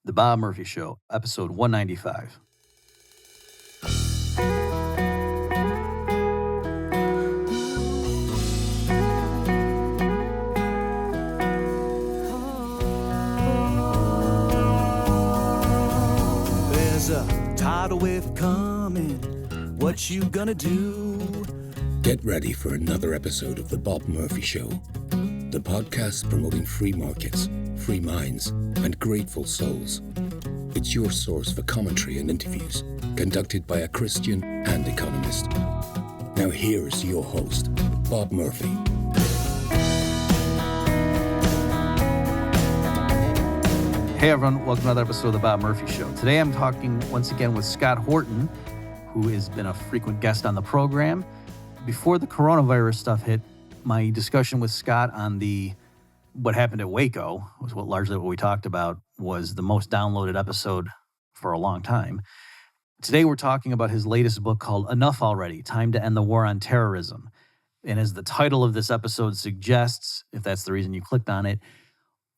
The Bob Murphy Show, episode 195. There's a tidal wave coming. What you gonna do? Get ready for another episode of The Bob Murphy Show, the podcast promoting free markets, free minds, and grateful souls. It's your source for commentary and interviews, conducted by a Christian and economist. Now here's your host, Bob Murphy. Hey everyone, welcome to another episode of The Bob Murphy Show. Today I'm talking once again with Scott Horton, who has been a frequent guest on the program. Before the coronavirus stuff hit, my discussion with Scott on what happened at Waco was largely what we talked about, was the most downloaded episode for a long time. Today we're talking about his latest book called Enough Already, Time to End the War on Terrorism. And as the title of this episode suggests, if that's the reason you clicked on it,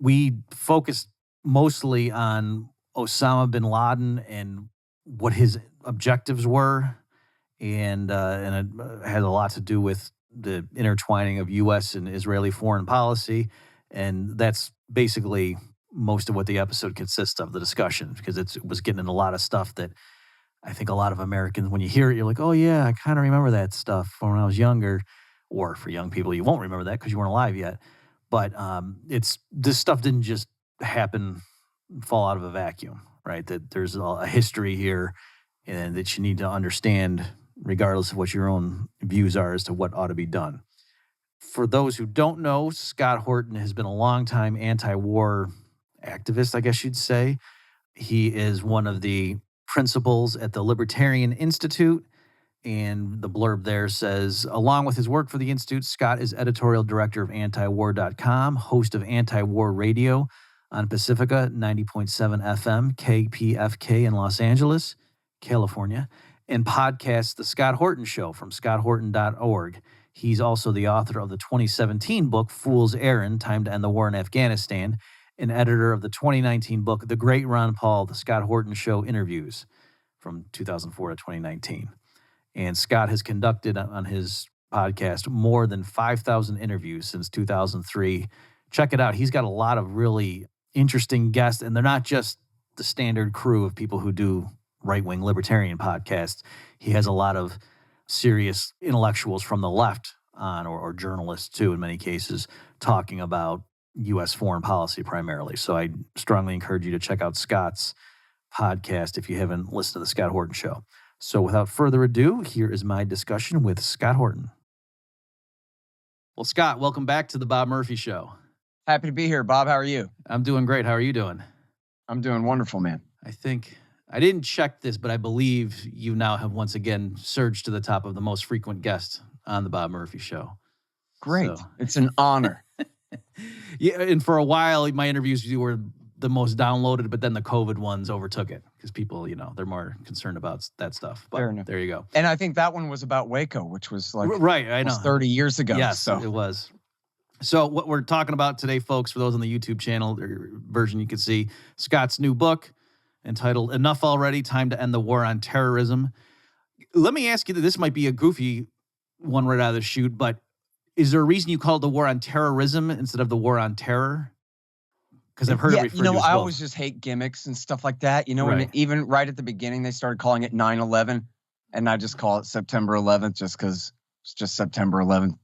we focused mostly on Osama bin Laden and what his objectives were. And it had a lot to do with the intertwining of U.S. and Israeli foreign policy. And that's basically most of what the episode consists of, the discussion, because it was getting into a lot of stuff that I think a lot of Americans, when you hear it, you're like, oh, yeah, I kind of remember that stuff from when I was younger. Or for young people, you won't remember that because you weren't alive yet. But this stuff didn't just happen, fall out of a vacuum, right? That there's a history here and that you need to understand, regardless of what your own views are as to what ought to be done. For those who don't know, Scott Horton has been a longtime anti-war activist, I guess you'd say. He is one of the principals at the Libertarian Institute, and the blurb there says, along with his work for the Institute, Scott is editorial director of antiwar.com, host of Anti-War Radio on Pacifica 90.7 FM, KPFK in Los Angeles, California, and podcasts The Scott Horton Show from scotthorton.org. He's also the author of the 2017 book, Fool's Errand, Time to End the War in Afghanistan, and editor of the 2019 book, The Great Ron Paul, The Scott Horton Show Interviews, from 2004 to 2019. And Scott has conducted on his podcast more than 5,000 interviews since 2003. Check it out. He's got a lot of really interesting guests, and they're not just the standard crew of people who do right-wing libertarian podcasts. He has a lot of serious intellectuals from the left on, or journalists too, in many cases, talking about U.S. foreign policy primarily. So I strongly encourage you to check out Scott's podcast if you haven't listened to The Scott Horton Show. So without further ado, here is my discussion with Scott Horton. Well, Scott, welcome back to The Bob Murphy Show. Happy to be here, Bob. How are you? I'm doing great. How are you doing? I'm doing wonderful, man. I didn't check this, but I believe you now have once again surged to the top of the most frequent guest on The Bob Murphy Show. Great. So. It's an honor. Yeah, and for a while, my interviews with you were the most downloaded, but then the COVID ones overtook it because people, they're more concerned about that stuff. But Fair enough. There you go. And I think that one was about Waco, which was right. I know, 30 years ago. Yes, so. It was. So what we're talking about today, folks, for those on the YouTube channel or version, you can see Scott's new book entitled Enough Already, Time to End the War on Terrorism. Let me ask you that this might be a goofy one right out of the chute, but is there a reason you call it the war on terrorism instead of the war on terror? Because I've heard it referred to as I both. always just hate gimmicks and stuff like that. Right. When even right at the beginning, they started calling it 9/11, and I just call it September 11th just because it's just September 11th.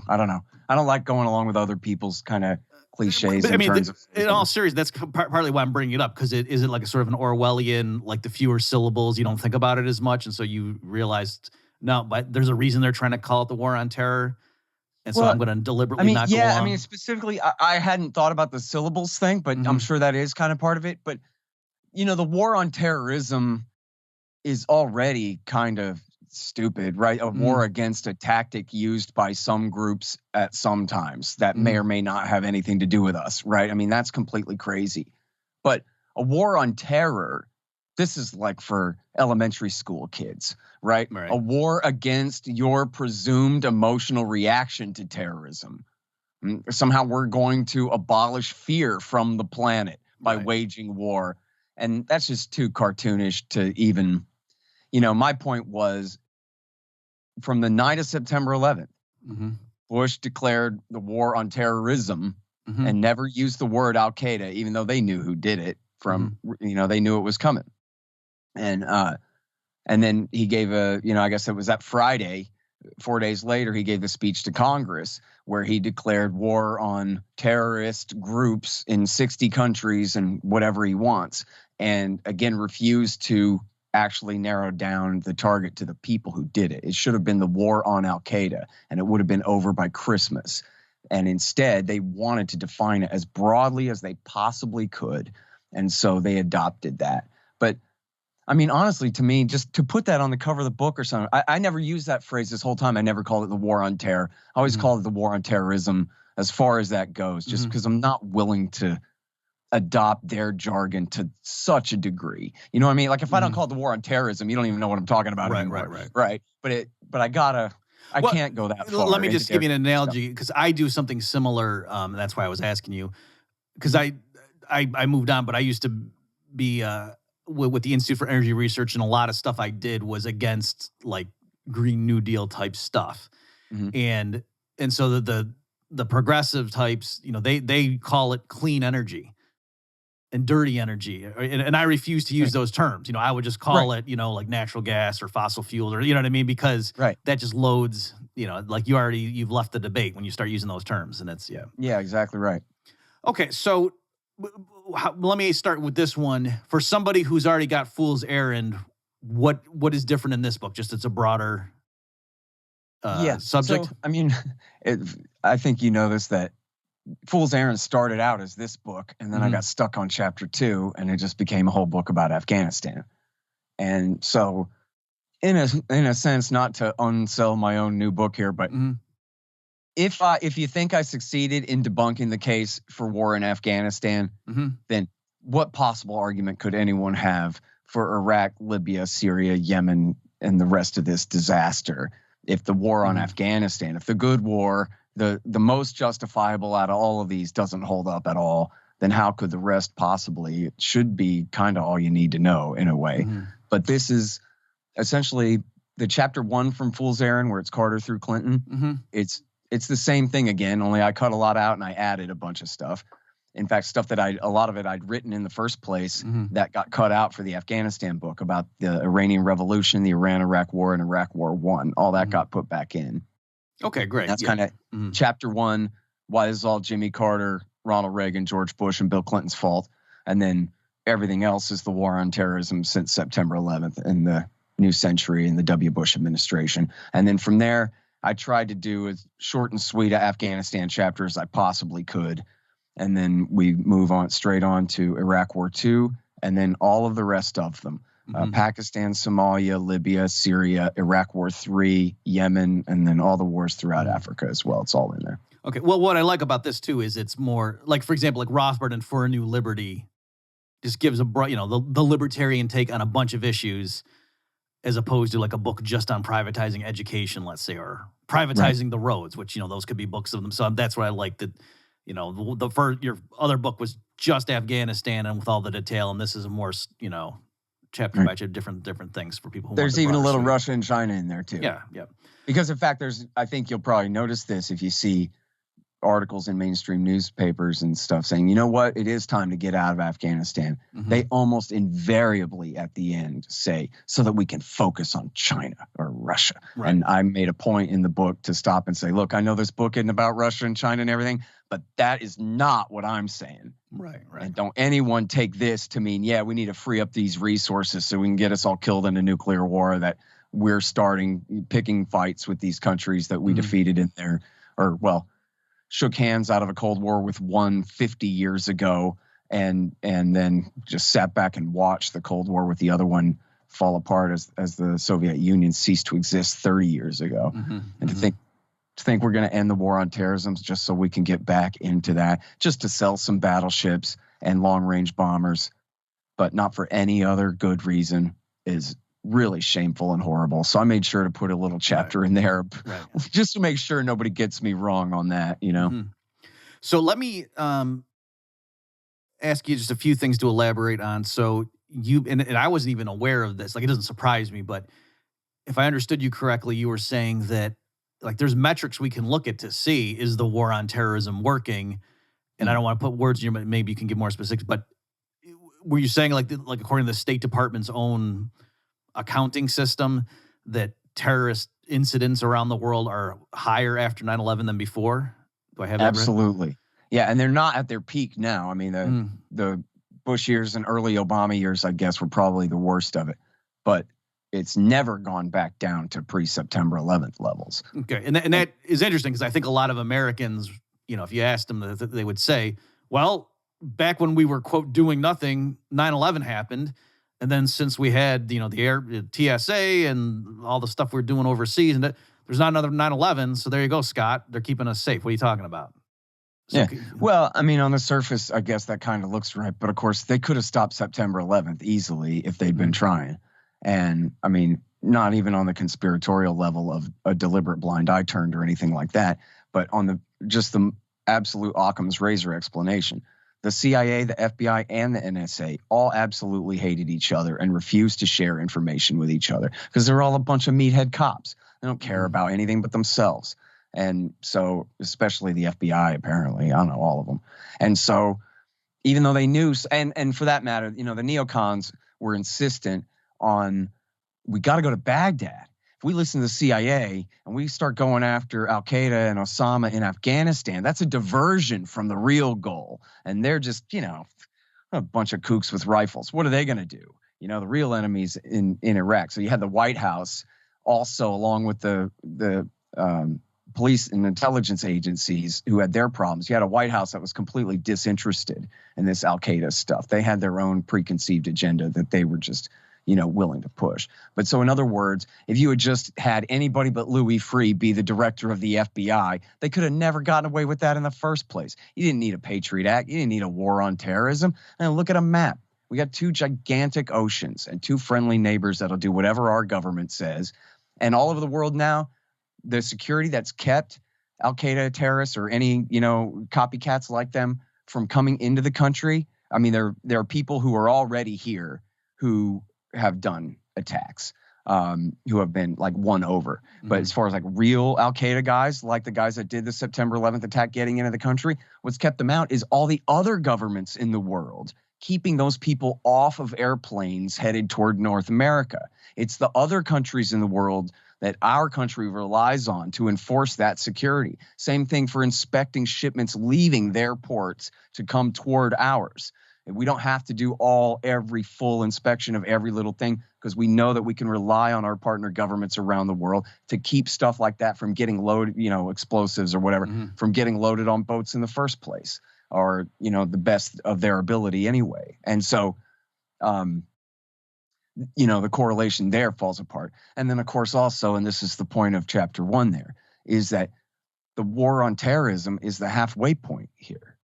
I don't know. I don't like going along with other people's kind of cliches. In all seriousness, that's partly why I'm bringing it up, because is it like a sort of an Orwellian, like the fewer syllables, you don't think about it as much, and so you realized, no, but there's a reason they're trying to call it the war on terror, and so I'm going to deliberately not go along. Specifically, I hadn't thought about the syllables thing, but I'm sure that is kind of part of it. But, the war on terrorism is already kind of stupid, right? A war against a tactic used by some groups at some times that may or may not have anything to do with us, right? That's completely crazy. But a war on terror, this is like for elementary school kids, right? A war against your presumed emotional reaction to terrorism. Somehow we're going to abolish fear from the planet by waging war. And that's just too cartoonish to even, you know, my point was from the night of September 11th, Bush declared the war on terrorism and never used the word Al Qaeda, even though they knew who did it from, you know, they knew it was coming. And then he gave I guess it was that Friday, 4 days later, he gave a speech to Congress where he declared war on terrorist groups in 60 countries and whatever he wants. And again, refused to actually narrow down the target to the people who did it. It should have been the war on Al Qaeda, and it would have been over by Christmas. And instead, they wanted to define it as broadly as they possibly could. And so they adopted that. But I mean, honestly, to me, just to put that on the cover of the book or something, I never used that phrase this whole time. I never called it the war on terror. I always called it the war on terrorism as far as that goes, just because I'm not willing to adopt their jargon to such a degree. You know what I mean? Like if I don't call it the war on terrorism, you don't even know what I'm talking about anymore. Right. But I can't go that far. Let me just give you an analogy because I do something similar. And that's why I was asking you, because I moved on, but I used to be with the Institute for Energy Research, and a lot of stuff I did was against like Green New Deal type stuff. And so the progressive types, you know, they call it clean energy and dirty energy. And I refuse to use those terms. You know, I would just call it, you know, like natural gas or fossil fuels or, you know what I mean? Because that just loads, you know, like you've left the debate when you start using those terms, and it's, Yeah, exactly right. Okay. So let me start with this one. For somebody who's already got Fool's Errand, what is different in this book? Just it's a broader subject. So, I mean, I think you know this, that Fool's Errand started out as this book, and then I got stuck on chapter 2, and it just became a whole book about Afghanistan. And so, in a sense, not to unsell my own new book here, but if you think I succeeded in debunking the case for war in Afghanistan, then what possible argument could anyone have for Iraq, Libya, Syria, Yemen, and the rest of this disaster? If the war on Afghanistan, if the good war, the most justifiable out of all of these doesn't hold up at all, then how could the rest possibly? It should be kind of all you need to know in a way. But this is essentially the chapter 1 from Fool's Errand, where it's Carter through Clinton. It's the same thing again, only I cut a lot out and I added a bunch of stuff. In fact, stuff that a lot of it I'd written in the first place that got cut out for the Afghanistan book about the Iranian Revolution, the Iran-Iraq War, and Iraq War I. All that got put back in. Okay, great. That's kind of chapter 1, why this is all Jimmy Carter, Ronald Reagan, George Bush, and Bill Clinton's fault. And then everything else is the war on terrorism since September 11th and the new century and the W. Bush administration. And then from there, I tried to do as short and sweet a Afghanistan chapter as I possibly could. And then we move on straight on to Iraq War II, and then all of the rest of them. Pakistan, Somalia, Libya, Syria, Iraq War III, Yemen, and then all the wars throughout Africa as well. It's all in there. Okay. Well, what I like about this too is it's more like, for example, like Rothbard and For a New Liberty just gives a broad, you know, the libertarian take on a bunch of issues, as opposed to like a book just on privatizing education, let's say, or privatizing the roads, which, you know, those could be books of them. So that's what I like, that, you know, the first, your other book was just Afghanistan and with all the detail, and this is a more, you know, chapter by chapter, different things for people who there's want even a little Russia and China in there too. Yeah. Because in fact, I think you'll probably notice this if you see articles in mainstream newspapers and stuff saying, you know what, it is time to get out of Afghanistan. They almost invariably at the end say, so that we can focus on China or Russia. And I made a point in the book to stop and say, look, I know this book isn't about Russia and China and everything, but that is not what I'm saying. Right. And don't anyone take this to mean, yeah, we need to free up these resources so we can get us all killed in a nuclear war, that we're picking fights with these countries that we defeated in there, or well, shook hands out of a Cold War with one 50 years ago, and then just sat back and watched the Cold War with the other one fall apart as the Soviet Union ceased to exist 30 years ago. And to think we're going to end the war on terrorism just so we can get back into that, just to sell some battleships and long-range bombers, but not for any other good reason, is really shameful and horrible. So I made sure to put a little chapter in there just to make sure nobody gets me wrong on that, you know? So let me ask you just a few things to elaborate on. So and I wasn't even aware of this. Like, it doesn't surprise me, but if I understood you correctly, you were saying that like there's metrics we can look at to see, is the war on terrorism working? And I don't want to put words in your mouth, maybe you can give more specifics, but were you saying like according to the State Department's own accounting system that terrorist incidents around the world are higher after 9/11 than before? Do I have that right? Absolutely. Yeah, and they're not at their peak now. I mean, the Bush years and early Obama years, I guess, were probably the worst of it. But it's never gone back down to pre-September 11th levels. Okay, and that is interesting because I think a lot of Americans, if you asked them, they would say, well, back when we were, quote, doing nothing, 9/11 happened. And then since we had, the TSA and all the stuff we're doing overseas, and there's not another 9/11. So there you go, Scott. They're keeping us safe. What are you talking about? So, yeah. Well, I mean, on the surface, I guess that kind of looks right. But of course, they could have stopped September 11th easily if they'd been trying. And I mean, not even on the conspiratorial level of a deliberate blind eye turned or anything like that, but on the absolute Occam's razor explanation. The CIA, the FBI, and the NSA all absolutely hated each other and refused to share information with each other because they're all a bunch of meathead cops. They don't care about anything but themselves. And so, especially the FBI, apparently, I don't know, all of them. And so, even though they knew, and for that matter, the neocons were insistent on, we got to go to Baghdad. If we listen to the CIA and we start going after Al-Qaeda and Osama in Afghanistan, that's a diversion from the real goal. And they're just, a bunch of kooks with rifles. What are they going to do? The real enemies in Iraq. So you had the White House also, along with the police and intelligence agencies who had their problems. You had a White House that was completely disinterested in this Al-Qaeda stuff. They had their own preconceived agenda that they were just willing to push. But so in other words, if you had just had anybody but Louis Freeh be the director of the FBI, they could have never gotten away with that in the first place. You didn't need a Patriot Act. You didn't need a war on terrorism. And look at a map. We got 2 gigantic oceans and 2 friendly neighbors that'll do whatever our government says. And all over the world now, the security that's kept Al-Qaeda terrorists or any, copycats like them from coming into the country. I mean, there are people who are already here who have done attacks, who have been like won over. But as far as like real Al-Qaeda guys, like the guys that did the September 11th attack getting into the country, what's kept them out is all the other governments in the world keeping those people off of airplanes headed toward North America. It's the other countries in the world that our country relies on to enforce that security. Same thing for inspecting shipments leaving their ports to come toward ours. We don't have to do every full inspection of every little thing because we know that we can rely on our partner governments around the world to keep stuff like that from getting loaded, explosives or whatever, from getting loaded on boats in the first place, or, the best of their ability anyway. And so, the correlation there falls apart. And then, of course, also, and this is the point of chapter 1 there, is that the war on terrorism is the halfway point here.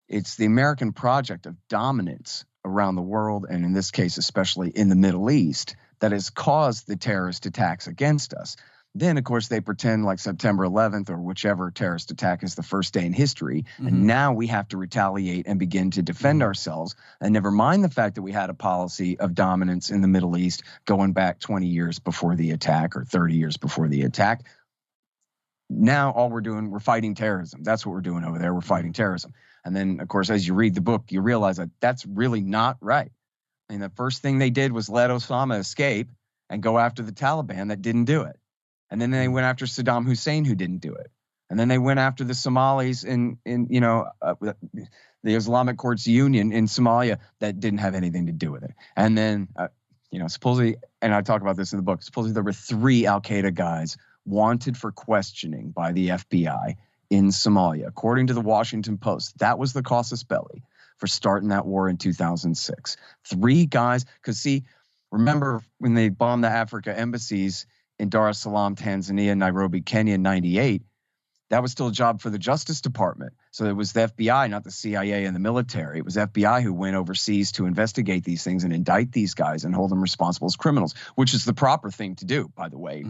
It's the American project of dominance around the world, and in this case, especially in the Middle East, that has caused the terrorist attacks against us. Then, of course, they pretend like September 11th or whichever terrorist attack is the first day in history, and now we have to retaliate and begin to defend ourselves, and never mind the fact that we had a policy of dominance in the Middle East going back 20 years before the attack or 30 years before the attack. Now all we're fighting terrorism. That's what we're doing over there. We're fighting terrorism. And then, of course, as you read the book, you realize that that's really not right. I mean, the first thing they did was let Osama escape and go after the Taliban that didn't do it. And then they went after Saddam Hussein, who didn't do it. And then they went after the Somalis in the Islamic Courts Union in Somalia that didn't have anything to do with it. And then, supposedly, and I talk about this in the book, supposedly there were 3 Al-Qaeda guys wanted for questioning by the FBI in Somalia. According to the Washington Post, that was the casus belli for starting that war in 2006. 3 guys, because remember when they bombed the Africa embassies in Dar es Salaam, Tanzania, Nairobi, Kenya in 98, that was still a job for the Justice Department. So it was the FBI, not the CIA and the military. It was FBI who went overseas to investigate these things and indict these guys and hold them responsible as criminals, which is the proper thing to do, by the way.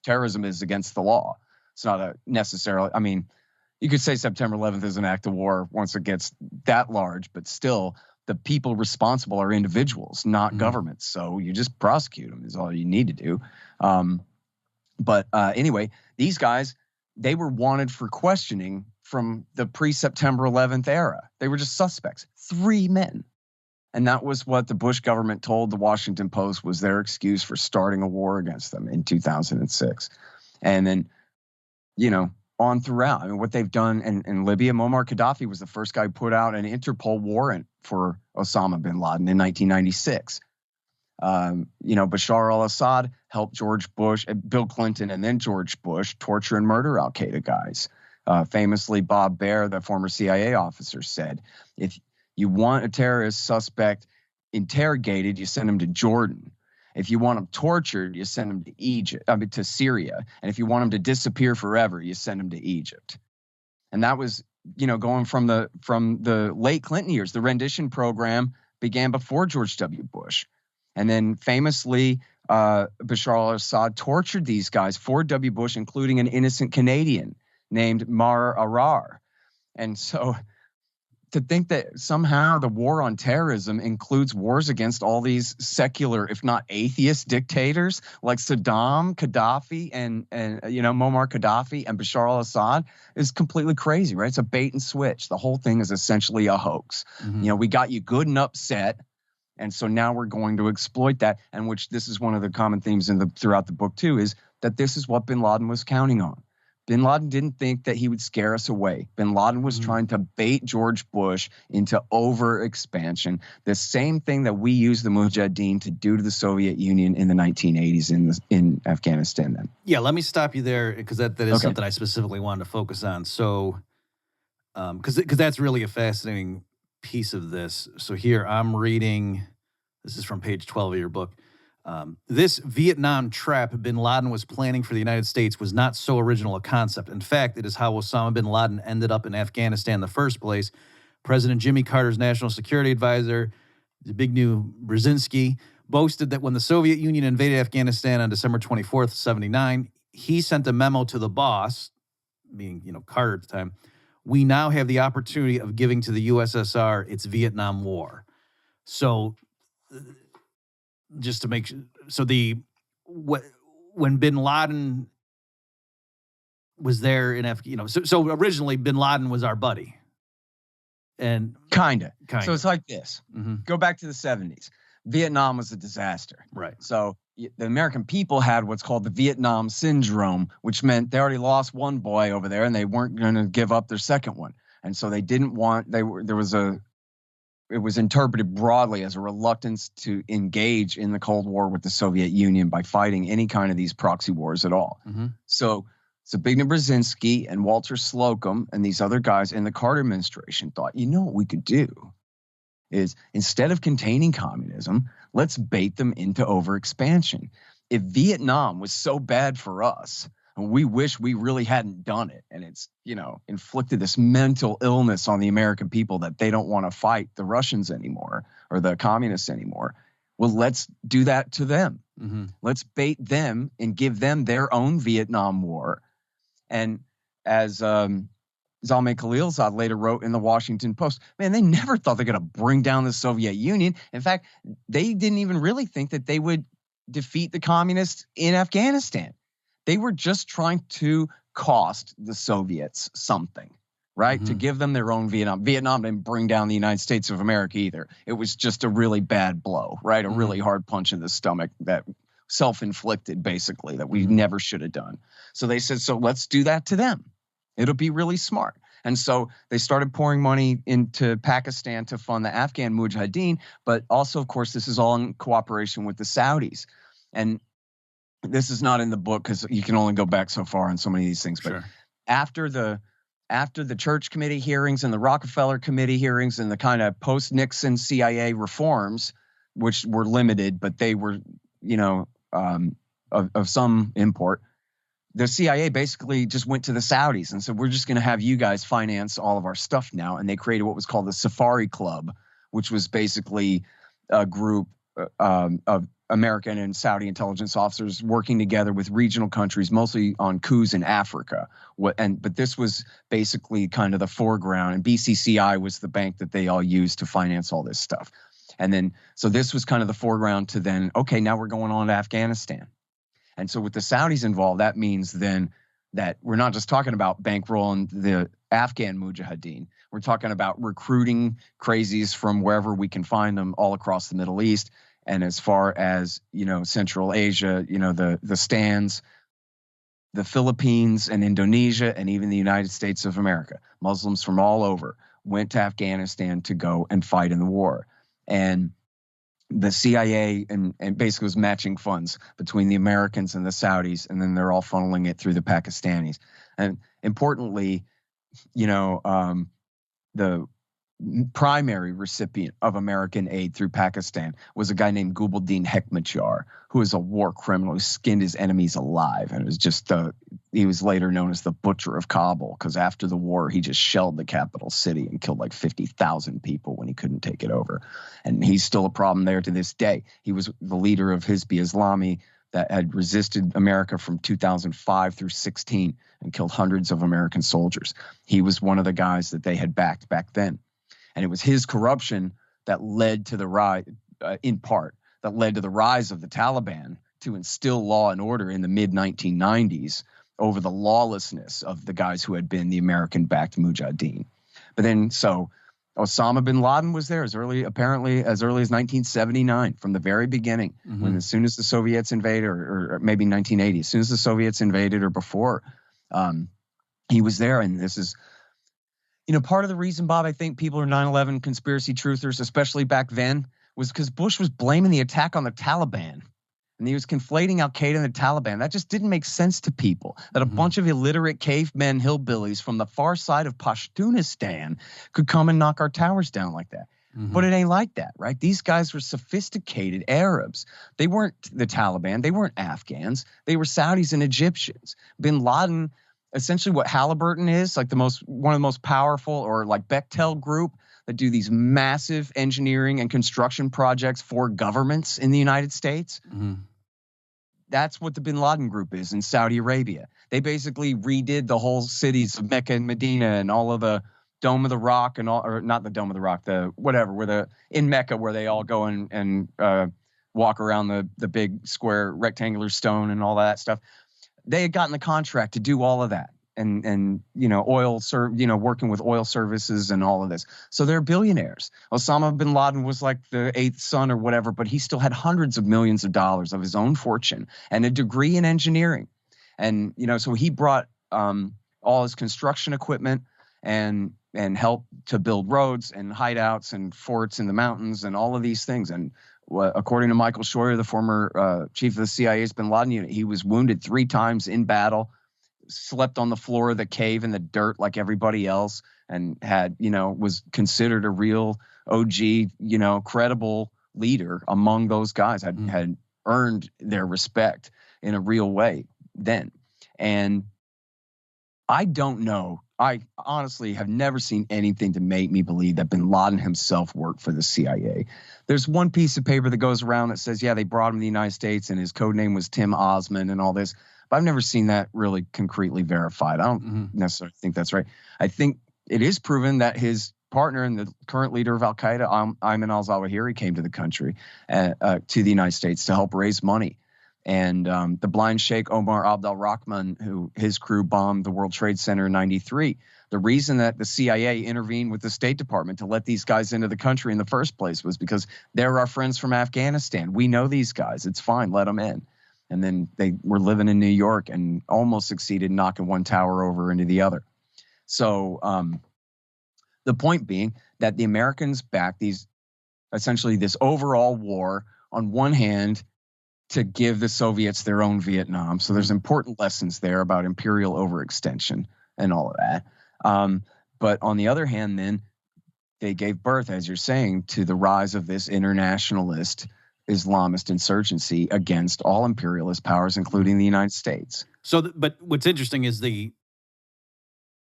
Terrorism is against the law. It's not necessarily, you could say September 11th is an act of war once it gets that large, but still the people responsible are individuals, not governments. So you just prosecute them is all you need to do. But anyway, these guys, they were wanted for questioning from the pre-September 11th era. They were just suspects, 3 men. And that was what the Bush government told the Washington Post was their excuse for starting a war against them in 2006. And then, on throughout. I mean, what they've done in Libya, Muammar Gaddafi was the first guy who put out an Interpol warrant for Osama bin Laden in 1996. Bashar al-Assad helped George Bush, Bill Clinton, and then George Bush torture and murder al-Qaeda guys. Famously, Bob Baer, the former CIA officer, said, if you want a terrorist suspect interrogated, you send him to Jordan. If you want him tortured, you send him to Syria. And if you want him to disappear forever, you send him to Egypt. And that was, going from the late Clinton years. The rendition program began before George W. Bush. And then famously, Bashar al-Assad tortured these guys for W. Bush, including an innocent Canadian named Mar Arar. And so to think that somehow the war on terrorism includes wars against all these secular, if not atheist dictators like Saddam, Gaddafi, and Muammar Gaddafi and Bashar al-Assad is completely crazy, right? It's a bait and switch. The whole thing is essentially a hoax. We got you good and upset. And so now we're going to exploit that, and which this is one of the common themes throughout the book too, is that this is what bin Laden was counting on. Bin Laden didn't think that he would scare us away. Bin Laden was trying to bait George Bush into over-expansion, the same thing that we used the Mujahideen to do to the Soviet Union in the 1980s in Afghanistan then. Yeah, let me stop you there because that is something I specifically wanted to focus on. So, because that's really a fascinating piece of this. So here I'm reading, this is from page 12 of your book. This Vietnam trap bin Laden was planning for the United States was not so original a concept. In fact, it is how Osama bin Laden ended up in Afghanistan in the first place. President Jimmy Carter's national security advisor, Zbigniew Brzezinski, boasted that when the Soviet Union invaded Afghanistan on December 24th, 1979, he sent a memo to the boss, being Carter at the time, we now have the opportunity of giving to the USSR its Vietnam War. So just to make sure, so when bin Laden was there in so originally bin Laden was our buddy. And Kinda. So it's like this. Go back to the 70s. Vietnam was a disaster. Right. So the American people had what's called the Vietnam syndrome, which meant they already lost one boy over there and they weren't going to give up their second one. And so they didn't want, it was interpreted broadly as a reluctance to engage in the Cold War with the Soviet Union by fighting any kind of these proxy wars at all. So Zbigniew Brzezinski and Walter Slocum and these other guys in the Carter administration thought, what we could do is instead of containing communism, let's bait them into overexpansion. If Vietnam was so bad for us, and we wish we really hadn't done it, and it's, inflicted this mental illness on the American people that they don't want to fight the Russians anymore or the communists anymore, well, let's do that to them. Let's bait them and give them their own Vietnam War. And as Zalmay Khalilzad later wrote in the Washington Post, man, they never thought they're going to bring down the Soviet Union. In fact, they didn't even really think that they would defeat the communists in Afghanistan. They were just trying to cost the Soviets something, right? To give them their own Vietnam. Vietnam didn't bring down the United States of America either. It was just a really bad blow, right? A really hard punch in the stomach that self-inflicted, basically, that we never should have done. So they said, so let's do that to them. It'll be really smart. And so they started pouring money into Pakistan to fund the Afghan Mujahideen, but also, of course, this is all in cooperation with the Saudis. And this is not in the book because you can only go back so far on so many of these things. But after the Church Committee hearings and the Rockefeller Committee hearings and the kind of post-Nixon CIA reforms, which were limited, but they were, of some import, the CIA basically just went to the Saudis and said, we're just going to have you guys finance all of our stuff now. And they created what was called the Safari Club, which was basically a group of American and Saudi intelligence officers working together with regional countries, mostly on coups in Africa. But this was basically kind of the foreground, and BCCI was the bank that they all used to finance all this stuff. And then, so this was kind of the foreground to then, okay, now we're going on to Afghanistan. And so with the Saudis involved, that means then that we're not just talking about bankrolling the Afghan mujahideen. We're talking about recruiting crazies from wherever we can find them all across the Middle East. And as far as, Central Asia, the Stans, the Philippines and Indonesia, and even the United States of America, Muslims from all over went to Afghanistan to go and fight in the war. And the CIA and basically was matching funds between the Americans and the Saudis, and then they're all funneling it through the Pakistanis. And importantly, the primary recipient of American aid through Pakistan was a guy named Gulbuddin Hekmatyar, who was a war criminal who skinned his enemies alive. And it was just he was later known as the Butcher of Kabul, because after the war, he just shelled the capital city and killed like 50,000 people when he couldn't take it over. And he's still a problem there to this day. He was the leader of Hizb Islami that had resisted America from 2005 through 16 and killed hundreds of American soldiers. He was one of the guys that they had backed back then. And it was his corruption that led to the rise, in part, that led to the rise of the Taliban to instill law and order in the mid-1990s over the lawlessness of the guys who had been the American-backed mujahideen. But then, so Osama bin Laden was there apparently as early as 1979, from the very beginning, when as soon as the Soviets invaded, or maybe 1980, as soon as the Soviets invaded or before, he was there. And this is, part of the reason, Bob, I think people are 9/11 conspiracy truthers, especially back then, was because Bush was blaming the attack on the Taliban. And he was conflating Al-Qaeda and the Taliban. That just didn't make sense to people, that a bunch of illiterate cavemen hillbillies from the far side of Pashtunistan could come and knock our towers down like that. But it ain't like that, right? These guys were sophisticated Arabs. They weren't the Taliban. They weren't Afghans. They were Saudis and Egyptians. Bin Laden, essentially what Halliburton is, like one of the most powerful, or like Bechtel Group, that do these massive engineering and construction projects for governments in the United States. That's what the Bin Laden Group is in Saudi Arabia. They basically redid the whole cities of Mecca and Medina and all of the Dome of the Rock and all, or not the Dome of the Rock, the whatever, in Mecca where they all go and walk around the big square rectangular stone and all that stuff. They had gotten the contract to do all of that. And working with oil services and all of this. So they're billionaires. Osama bin Laden was like the eighth son or whatever, but he still had hundreds of millions of dollars of his own fortune and a degree in engineering. And, so he brought all his construction equipment and helped to build roads and hideouts and forts in the mountains and all of these things. And according to Michael Scheuer, the former chief of the CIA's bin Laden unit, he was wounded 3 times in battle, slept on the floor of the cave in the dirt like everybody else, and had, was considered a real OG, credible leader among those guys, had earned their respect in a real way then. And I don't know. I honestly have never seen anything to make me believe that bin Laden himself worked for the CIA. There's one piece of paper that goes around that says, yeah, they brought him to the United States and his code name was Tim Osman and all this. But I've never seen that really concretely verified. I don't necessarily think that's right. I think it is proven that his partner and the current leader of Al-Qaeda, Ayman al-Zawahiri, came to the country, to the United States to help raise money. And the blind Sheikh Omar Abdel Rahman, who his crew bombed the World Trade Center in 93, the reason that the CIA intervened with the State Department to let these guys into the country in the first place was because they're our friends from Afghanistan. We know these guys. It's fine. Let them in. And then they were living in New York and almost succeeded in knocking one tower over into the other. So the point being that the Americans backed essentially this overall war on one hand to give the Soviets their own Vietnam. So there's important lessons there about imperial overextension and all of that. But on the other hand, then they gave birth, as you're saying, to the rise of this internationalist Islamist insurgency against all imperialist powers, including the United States. So, but what's interesting is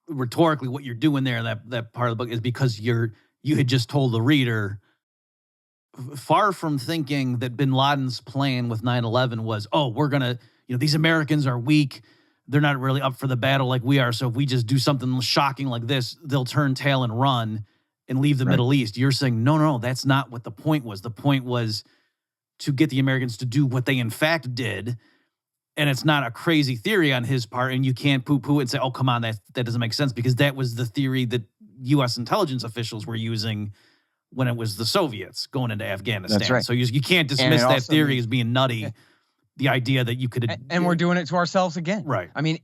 rhetorically what you're doing there, that part of the book, is because you had just told the reader far from thinking that bin Laden's plan with 9/11 was, oh, we're going to, these Americans are weak. They're not really up for the battle like we are. So if we just do something shocking like this, they'll turn tail and run and leave the Middle East. You're saying, no, that's not what the point was. The point was to get the Americans to do what they in fact did. And it's not a crazy theory on his part. And you can't poo-poo it and say, oh, come on, that doesn't make sense, because that was the theory that U.S. intelligence officials were using when it was the Soviets going into Afghanistan. That's right. So you can't dismiss that theory as being nutty. The idea that you could... And we're doing it to ourselves again. Right. I mean,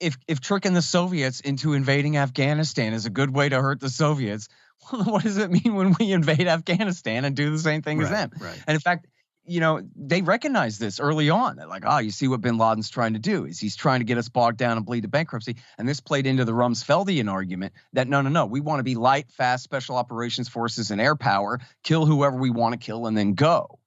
if tricking the Soviets into invading Afghanistan is a good way to hurt the Soviets, well, what does it mean when we invade Afghanistan and do the same thing as them? Right. And in fact, they recognize this early on. They're like, you see what bin Laden's trying to do is he's trying to get us bogged down and bleed to bankruptcy. And this played into the Rumsfeldian argument that no, we want to be light, fast, special operations forces and air power, kill whoever we want to kill and then go.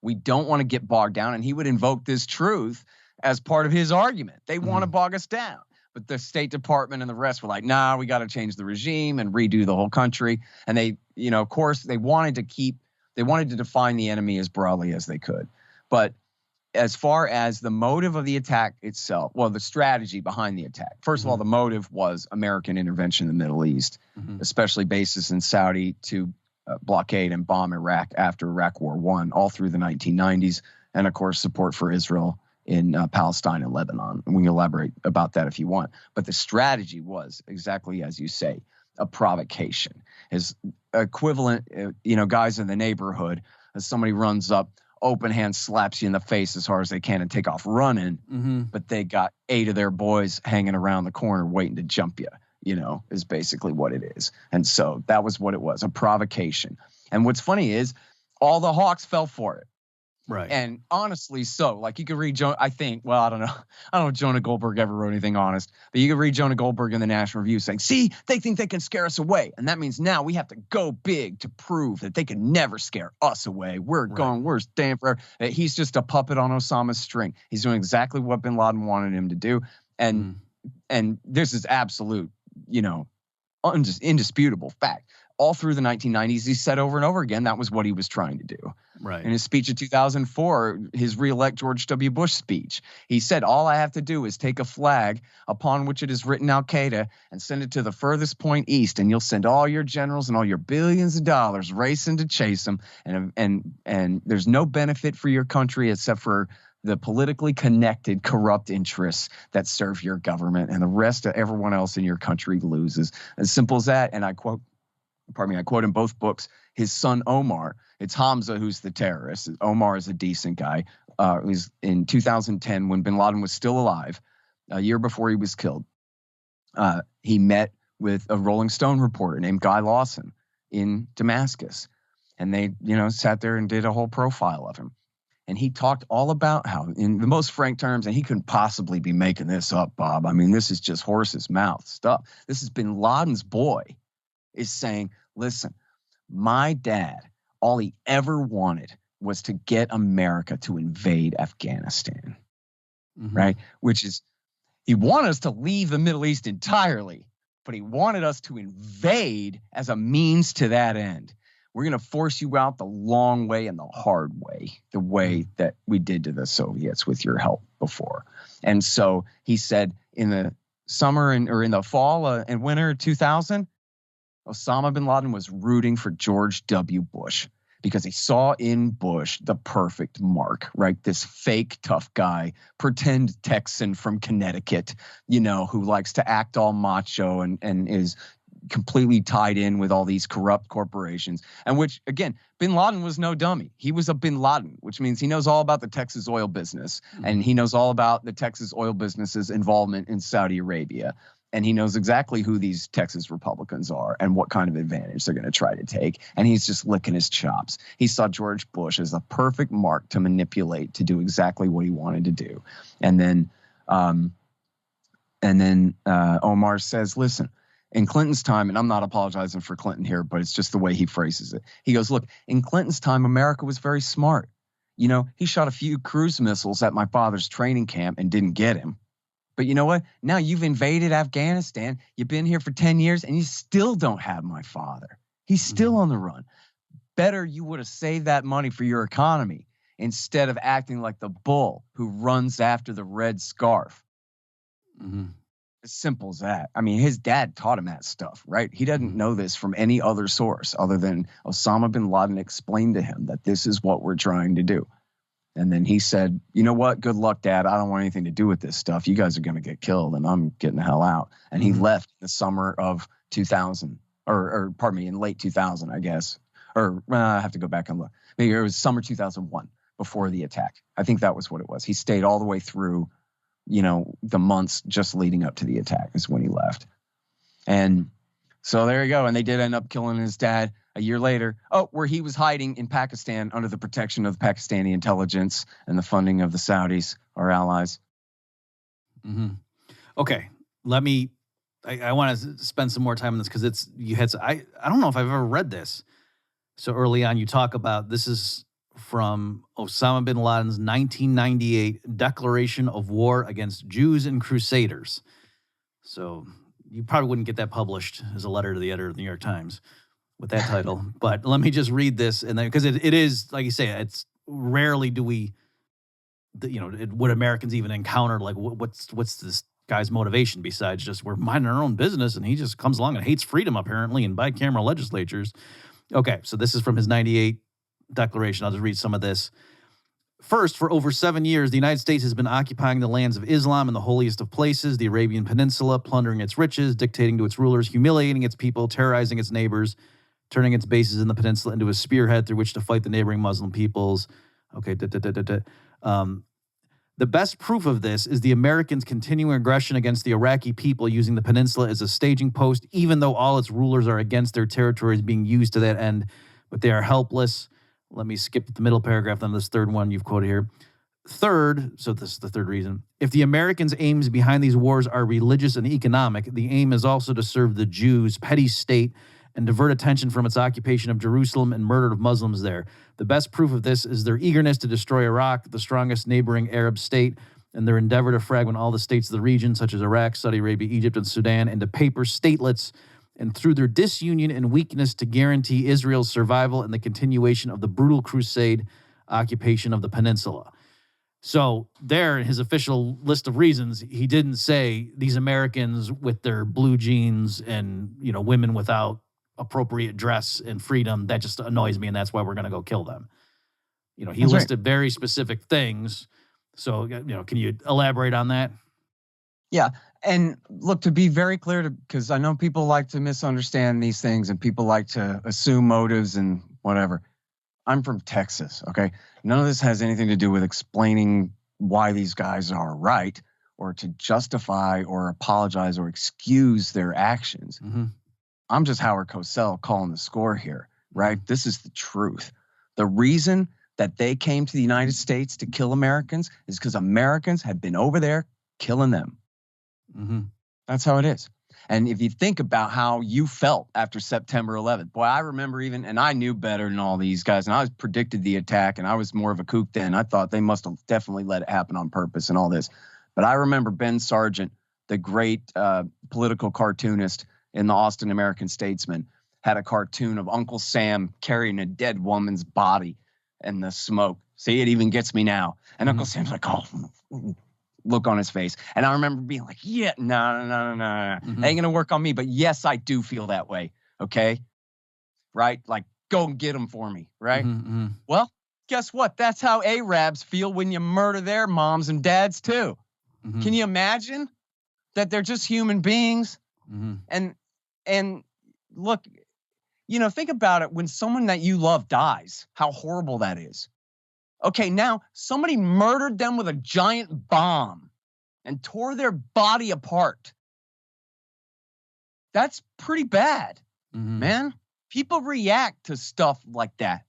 We don't want to get bogged down. And he would invoke this truth as part of his argument. They want to bog us down. But the State Department and the rest were like, nah, we got to change the regime and redo the whole country. And they, of course, they wanted to define the enemy as broadly as they could. But as far as the motive of the attack itself, well, the strategy behind the attack, first of all, the motive was American intervention in the Middle East, especially bases in Saudi to blockade and bomb Iraq after Iraq War I, all through the 1990s. And of course, support for Israel in Palestine and Lebanon. And we can elaborate about that if you want. But the strategy was exactly as you say, a provocation. Is equivalent, guys in the neighborhood, as somebody runs up, open hand slaps you in the face as hard as they can and take off running, but they got 8 of their boys hanging around the corner waiting to jump you, is basically what it is. And so that was what it was, a provocation. And what's funny is all the Hawks fell for it. Right. And honestly, so like you could read I don't know if Jonah Goldberg ever wrote anything honest, but you could read Jonah Goldberg in the National Review saying, see, they think they can scare us away. And that means now we have to go big to prove that they can never scare us away. We're staying forever. He's just a puppet on Osama's string. He's doing exactly what bin Laden wanted him to do. And this is absolute, indisputable fact. All through the 1990s, he said over and over again that was what he was trying to do. Right. In his speech in 2004, his re-elect George W. Bush speech, he said, all I have to do is take a flag upon which it is written Al-Qaeda and send it to the furthest point east, and you'll send all your generals and all your billions of dollars racing to chase them. And there's no benefit for your country except for the politically connected, corrupt interests that serve your government, and the rest of everyone else in your country loses. As simple as that. And I quote in both books, his son Omar. It's Hamza who's the terrorist. Omar is a decent guy. Who's in 2010 when bin Laden was still alive, a year before he was killed. He met with a Rolling Stone reporter named Guy Lawson in Damascus. And they, sat there and did a whole profile of him. And he talked all about how, in the most frank terms, and he couldn't possibly be making this up, Bob. I mean, this is just horse's mouth stuff. This is bin Laden's boy is saying, listen, my dad, all he ever wanted was to get America to invade Afghanistan, right? Which is, he wanted us to leave the Middle East entirely, but he wanted us to invade as a means to that end. We're going to force you out the long way and the hard way, the way that we did to the Soviets with your help before. And so he said in the summer or in the fall and winter 2000, Osama bin Laden was rooting for George W. Bush because he saw in Bush the perfect mark, right? This fake tough guy, pretend Texan from Connecticut, who likes to act all macho and is completely tied in with all these corrupt corporations. And which, again, bin Laden was no dummy. He was a bin Laden, which means he knows all about the Texas oil business. And he knows all about the Texas oil business's involvement in Saudi Arabia. And he knows exactly who these Texas Republicans are and what kind of advantage they're going to try to take. And he's just licking his chops. He saw George Bush as a perfect mark to manipulate, to do exactly what he wanted to do. And then Omar says, listen, in Clinton's time, and I'm not apologizing for Clinton here, but it's just the way he phrases it. He goes, look, in Clinton's time, America was very smart. He shot a few cruise missiles at my father's training camp and didn't get him. But you know what? Now you've invaded Afghanistan. You've been here for 10 years and you still don't have my father. He's still on the run. better you would have saved that money for your economy instead of acting like the bull who runs after the red scarf. Mm-hmm. As simple as that. I mean, his dad taught him that stuff, right? He doesn't know this from any other source other than Osama bin Laden explained to him that this is what we're trying to do. And then he said, you know what? Good luck, Dad. I don't want anything to do with this stuff. You guys are going to get killed and I'm getting the hell out. And he left in the summer of 2000 or pardon me, in late 2000, I guess. Or I have to go back and look. Maybe it was summer 2001 before the attack. I think that was what it was. He stayed all the way through, the months just leading up to the attack is when he left. And so there you go. And they did end up killing his dad a year later. Oh, where he was hiding in Pakistan under the protection of the Pakistani intelligence and the funding of the Saudis, our allies. Mm-hmm. Okay. I want to spend some more time on this because I don't know if I've ever read this. So early on, you talk about, this is from Osama bin Laden's 1998 Declaration of War Against Jews and Crusaders. So you probably wouldn't get that published as a letter to the editor of the New York Times with that title. But let me just read this, and then because it is, like you say, it's rarely do we, would Americans even encounter like what's this guy's motivation besides just we're minding our own business, and he just comes along and hates freedom apparently in bicameral legislatures. Okay, so this is from his 98 declaration. I'll just read some of this. First, for over 7 years, the United States has been occupying the lands of Islam and the holiest of places, the Arabian Peninsula, plundering its riches, dictating to its rulers, humiliating its people, terrorizing its neighbors, turning its bases in the peninsula into a spearhead through which to fight the neighboring Muslim peoples. Okay, the best proof of this is the Americans' continuing aggression against the Iraqi people using the peninsula as a staging post, even though all its rulers are against their territories being used to that end, but they are helpless. Let me skip the middle paragraph, then this third one you've quoted here. Third, so this is the third reason, if the Americans' aims behind these wars are religious and economic, the aim is also to serve the Jews' petty state and divert attention from its occupation of Jerusalem and murder of Muslims there. The best proof of this is their eagerness to destroy Iraq, the strongest neighboring Arab state, and their endeavor to fragment all the states of the region, such as Iraq, Saudi Arabia, Egypt, and Sudan, into paper statelets, and through their disunion and weakness to guarantee Israel's survival and the continuation of the brutal crusade occupation of the peninsula. So there, in his official list of reasons, he didn't say these Americans with their blue jeans and, women without appropriate dress and freedom, that just annoys me, and that's why we're going to go kill them. He listed very specific things. So, can you elaborate on that? Yeah. And look, to be very clear, because I know people like to misunderstand these things and people like to assume motives and whatever. I'm from Texas, okay? None of this has anything to do with explaining why these guys are right or to justify or apologize or excuse their actions. Mm-hmm. I'm just Howard Cosell calling the score here, right? This is the truth. The reason that they came to the United States to kill Americans is because Americans had been over there killing them. Mm-hmm. That's how it is. And if you think about how you felt after September 11th, boy, I remember and I knew better than all these guys, and I predicted the attack, and I was more of a kook then. I thought they must have definitely let it happen on purpose and all this. But I remember Ben Sargent, the great political cartoonist in the Austin American-Statesman, had a cartoon of Uncle Sam carrying a dead woman's body in the smoke. See, it even gets me now. And Uncle Sam's like, oh, look on his face. And I remember being like, yeah, no. Ain't going to work on me. But yes, I do feel that way. Okay. Right. Like, go and get them for me. Right. Mm-hmm. Well, guess what? That's how Arabs feel when you murder their moms and dads too. Mm-hmm. Can you imagine that they're just human beings? Mm-hmm. And look, think about it. When someone that you love dies, how horrible that is. Okay, now somebody murdered them with a giant bomb and tore their body apart. That's pretty bad, man. People react to stuff like that.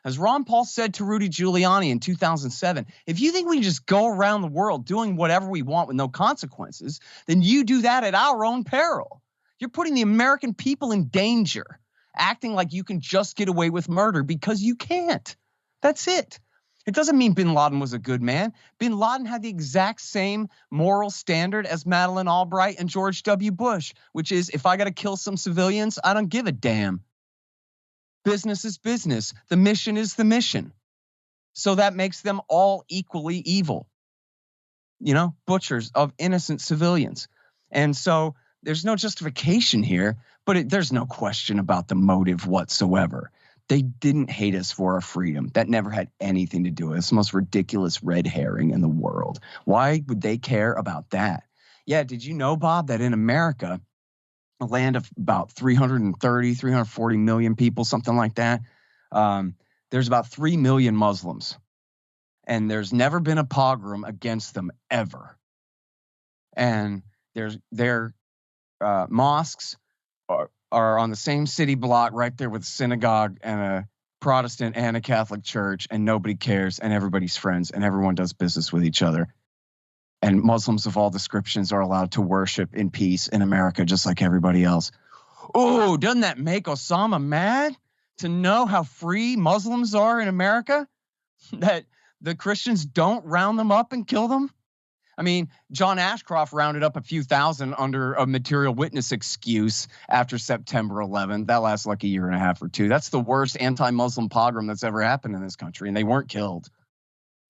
As Ron Paul said to Rudy Giuliani in 2007, if you think we just go around the world doing whatever we want with no consequences, then you do that at our own peril. You're putting the American people in danger, acting like you can just get away with murder because you can't. That's it. It doesn't mean bin Laden was a good man. Bin Laden had the exact same moral standard as Madeleine Albright and George W. Bush, which is if I got to kill some civilians, I don't give a damn. Business is business. The mission is the mission. So that makes them all equally evil. Butchers of innocent civilians. And so there's no justification here, but there's no question about the motive whatsoever. They didn't hate us for our freedom. That never had anything to do with it. It's the most ridiculous red herring in the world. Why would they care about that? Yeah, did you know, Bob, that in America, a land of about 340 million people, something like that, there's about 3 million Muslims. And there's never been a pogrom against them ever. And their mosques are on the same city block right there with a synagogue and a Protestant and a Catholic church, and nobody cares, and everybody's friends, and everyone does business with each other. And Muslims of all descriptions are allowed to worship in peace in America just like everybody else. Oh, doesn't that make Osama mad to know how free Muslims are in America? That the Christians don't round them up and kill them? I mean, John Ashcroft rounded up a few thousand under a material witness excuse after September 11th. That lasts like a year and a half or two. That's the worst anti-Muslim pogrom that's ever happened in this country, and they weren't killed.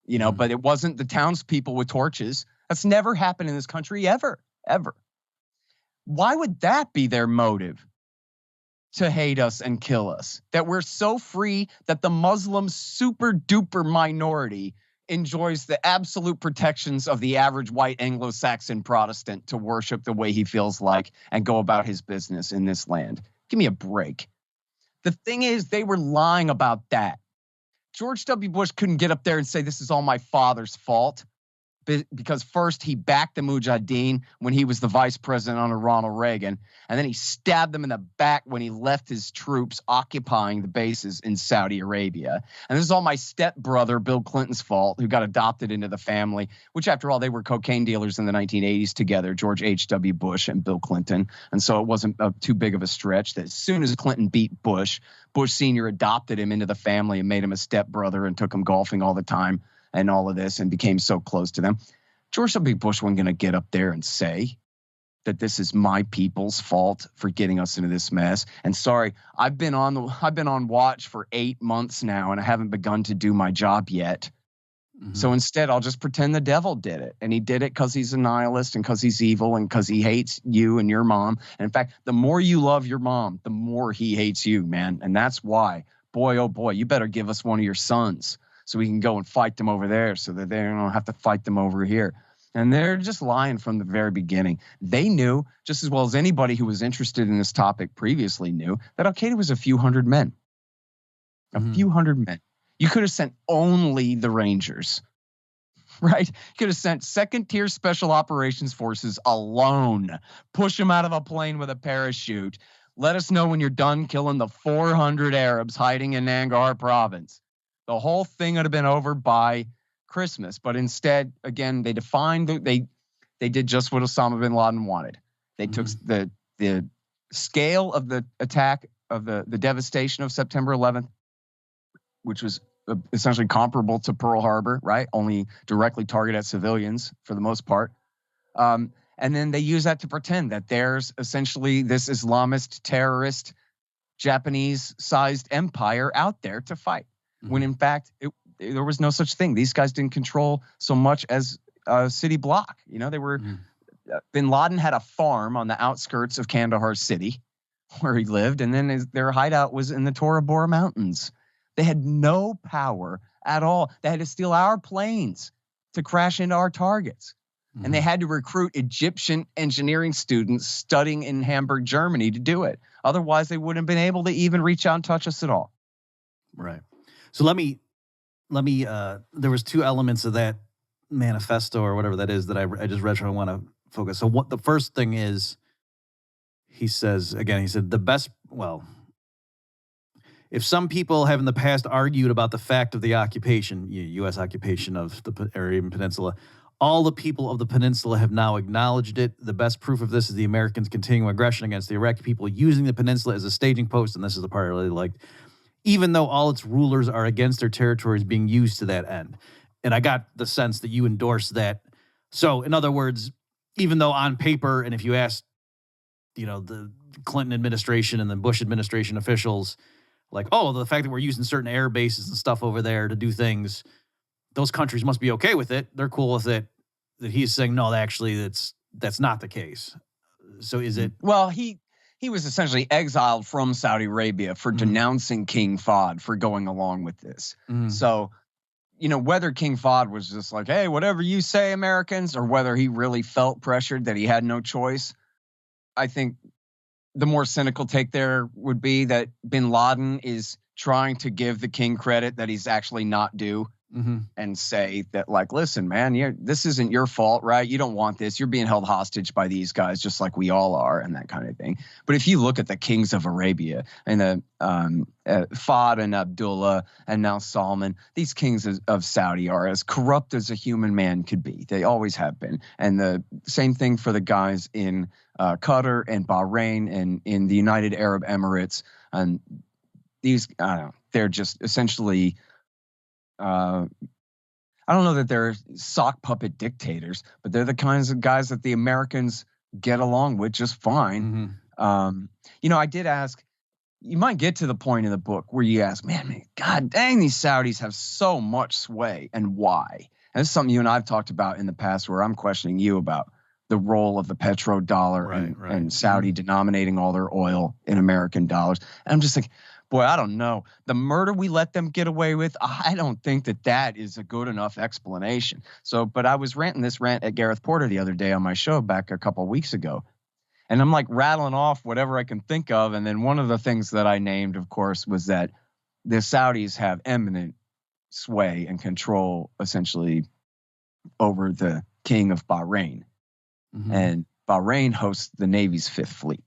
But it wasn't the townspeople with torches. That's never happened in this country ever. Why would that be their motive? To hate us and kill us? That we're so free that the Muslim super duper minority enjoys the absolute protections of the average white Anglo-Saxon Protestant to worship the way he feels like and go about his business in this land. Give me a break. The thing is, they were lying about that. George W. Bush couldn't get up there and say, this is all my father's fault, because first he backed the Mujahideen when he was the vice president under Ronald Reagan, and then he stabbed them in the back when he left his troops occupying the bases in Saudi Arabia. And this is all my stepbrother, Bill Clinton's fault, who got adopted into the family, which after all, they were cocaine dealers in the 1980s together, George H.W. Bush and Bill Clinton. And so it wasn't too big of a stretch that as soon as Clinton beat Bush, Bush Sr. adopted him into the family and made him a stepbrother and took him golfing all the time and all of this, and became so close to them. George W. Bush wasn't going to get up there and say that this is my people's fault for getting us into this mess. And sorry, I've been on watch for 8 months now, and I haven't begun to do my job yet. Mm-hmm. So instead, I'll just pretend the devil did it, and he did it because he's a nihilist and because he's evil and because he hates you and your mom. And in fact, the more you love your mom, the more he hates you, man. And that's why, boy, oh boy, you better give us one of your sons, so we can go and fight them over there so that they don't have to fight them over here. And they're just lying from the very beginning. They knew, just as well as anybody who was interested in this topic previously knew, that Al-Qaeda was a few hundred men. A few hundred men. You could have sent only the Rangers, right? You could have sent second-tier special operations forces alone. Push them out of a plane with a parachute. Let us know when you're done killing the 400 Arabs hiding in Nangarhar province. The whole thing would have been over by Christmas, but instead, again, they did just what Osama bin Laden wanted. They took the scale of the attack, of the devastation of September 11th, which was essentially comparable to Pearl Harbor, right? Only directly targeted at civilians for the most part. And then they use that to pretend that there's essentially this Islamist terrorist Japanese-sized empire out there to fight. When in fact, there was no such thing. These guys didn't control so much as a city block. They were, bin Laden had a farm on the outskirts of Kandahar city where he lived, and then their hideout was in the Tora Bora Mountains. They had no power at all. They had to steal our planes to crash into our targets. And they had to recruit Egyptian engineering students studying in Hamburg, Germany to do it. Otherwise, they wouldn't have been able to even reach out and touch us at all. Right. So let me, there was two elements of that manifesto or whatever that is that I just read, so I want to focus. So what the first thing is, he said, if some people have in the past argued about the fact of the occupation, U.S. occupation of the Arabian Peninsula, all the people of the peninsula have now acknowledged it. The best proof of this is the Americans' continuing aggression against the Iraqi people, using the peninsula as a staging post, and this is the part I really liked, even though all its rulers are against their territories being used to that end. And I got the sense that you endorse that. So, in other words, even though on paper, and if you ask, the Clinton administration and the Bush administration officials, like, oh, the fact that we're using certain air bases and stuff over there to do things, those countries must be okay with it. They're cool with it. That he's saying, no, actually, that's not the case. So is it? Well, he was essentially exiled from Saudi Arabia for denouncing King Fahd for going along with this. So, whether King Fahd was just like, hey, whatever you say, Americans, or whether he really felt pressured that he had no choice, I think the more cynical take there would be that bin Laden is trying to give the king credit that he's actually not due. And say that, like, listen, man, this isn't your fault, right? You don't want this. You're being held hostage by these guys just like we all are, and that kind of thing. But if you look at the kings of Arabia and the Fahd and Abdullah and now Salman, these kings of Saudi are as corrupt as a human man could be. They always have been. And the same thing for the guys in Qatar and Bahrain and in the United Arab Emirates. And these, they're just essentially... I don't know that they're sock puppet dictators, but they're the kinds of guys that the Americans get along with just fine. I did ask, you might get to the point in the book where you ask, man, God dang, these Saudis have so much sway, and why? And this is something you and I've talked about in the past where I'm questioning you about the role of the petrodollar and Saudi denominating all their oil in American dollars. And I'm just like, boy, I don't know. The murder we let them get away with, I don't think that is a good enough explanation. So, but I was ranting this rant at Gareth Porter the other day on my show back a couple of weeks ago. And I'm like rattling off whatever I can think of. And then one of the things that I named, of course, was that the Saudis have eminent sway and control essentially over the king of Bahrain. And Bahrain hosts the Navy's Fifth Fleet.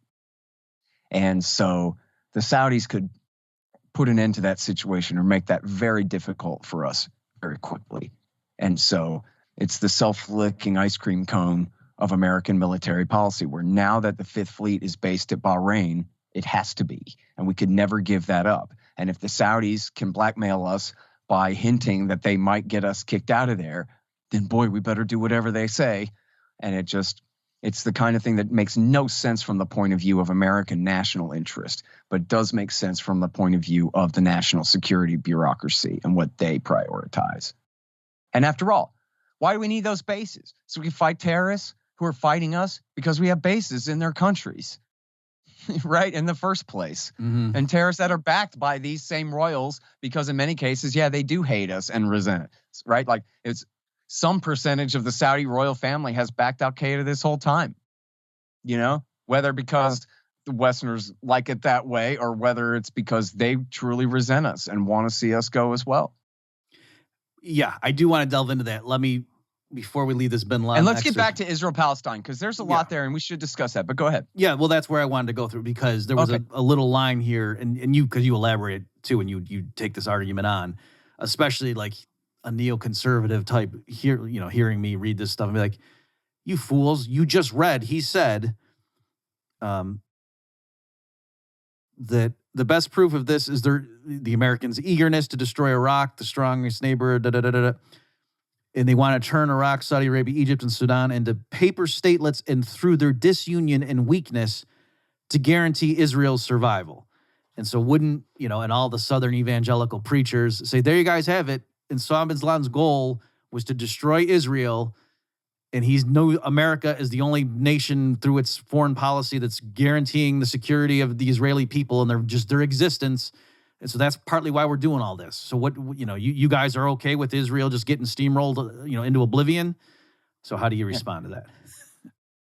And so the Saudis could put an end to that situation or make that very difficult for us very quickly. And so it's the self-licking ice cream cone of American military policy, where now that the Fifth Fleet is based at Bahrain, it has to be. And we could never give that up. And if the Saudis can blackmail us by hinting that they might get us kicked out of there, then boy, we better do whatever they say. And it's the kind of thing that makes no sense from the point of view of American national interest, but does make sense from the point of view of the national security bureaucracy and what they prioritize. And after all, why do we need those bases? So we can fight terrorists who are fighting us because we have bases in their countries, right? In the first place. And terrorists that are backed by these same royals, because in many cases, they do hate us and resent us, right? Like it's some percentage of the Saudi royal family has backed Al-Qaeda this whole time, whether because the Westerners like it that way or whether it's because they truly resent us and want to see us go as well. Yeah, I do want to delve into that. Before we leave this bin Laden. And let's get back to Israel-Palestine, because there's a lot there and we should discuss that, but go ahead. Yeah, well, that's where I wanted to go through, because there was a little line here, and you, because you elaborate too, and you take this argument on, especially like a neoconservative type hearing me read this stuff and be like, you fools, you just read, he said that the best proof of this is the Americans' eagerness to destroy Iraq, the strongest neighbor, and they want to turn Iraq, Saudi Arabia, Egypt, and Sudan into paper statelets, and through their disunion and weakness to guarantee Israel's survival. And so and all the Southern evangelical preachers say, there you guys have it. And Osama bin Laden's goal was to destroy Israel, and America is the only nation through its foreign policy that's guaranteeing the security of the Israeli people and their existence. And so that's partly why we're doing all this. So you guys are okay with Israel just getting steamrolled, into oblivion? So how do you respond to that?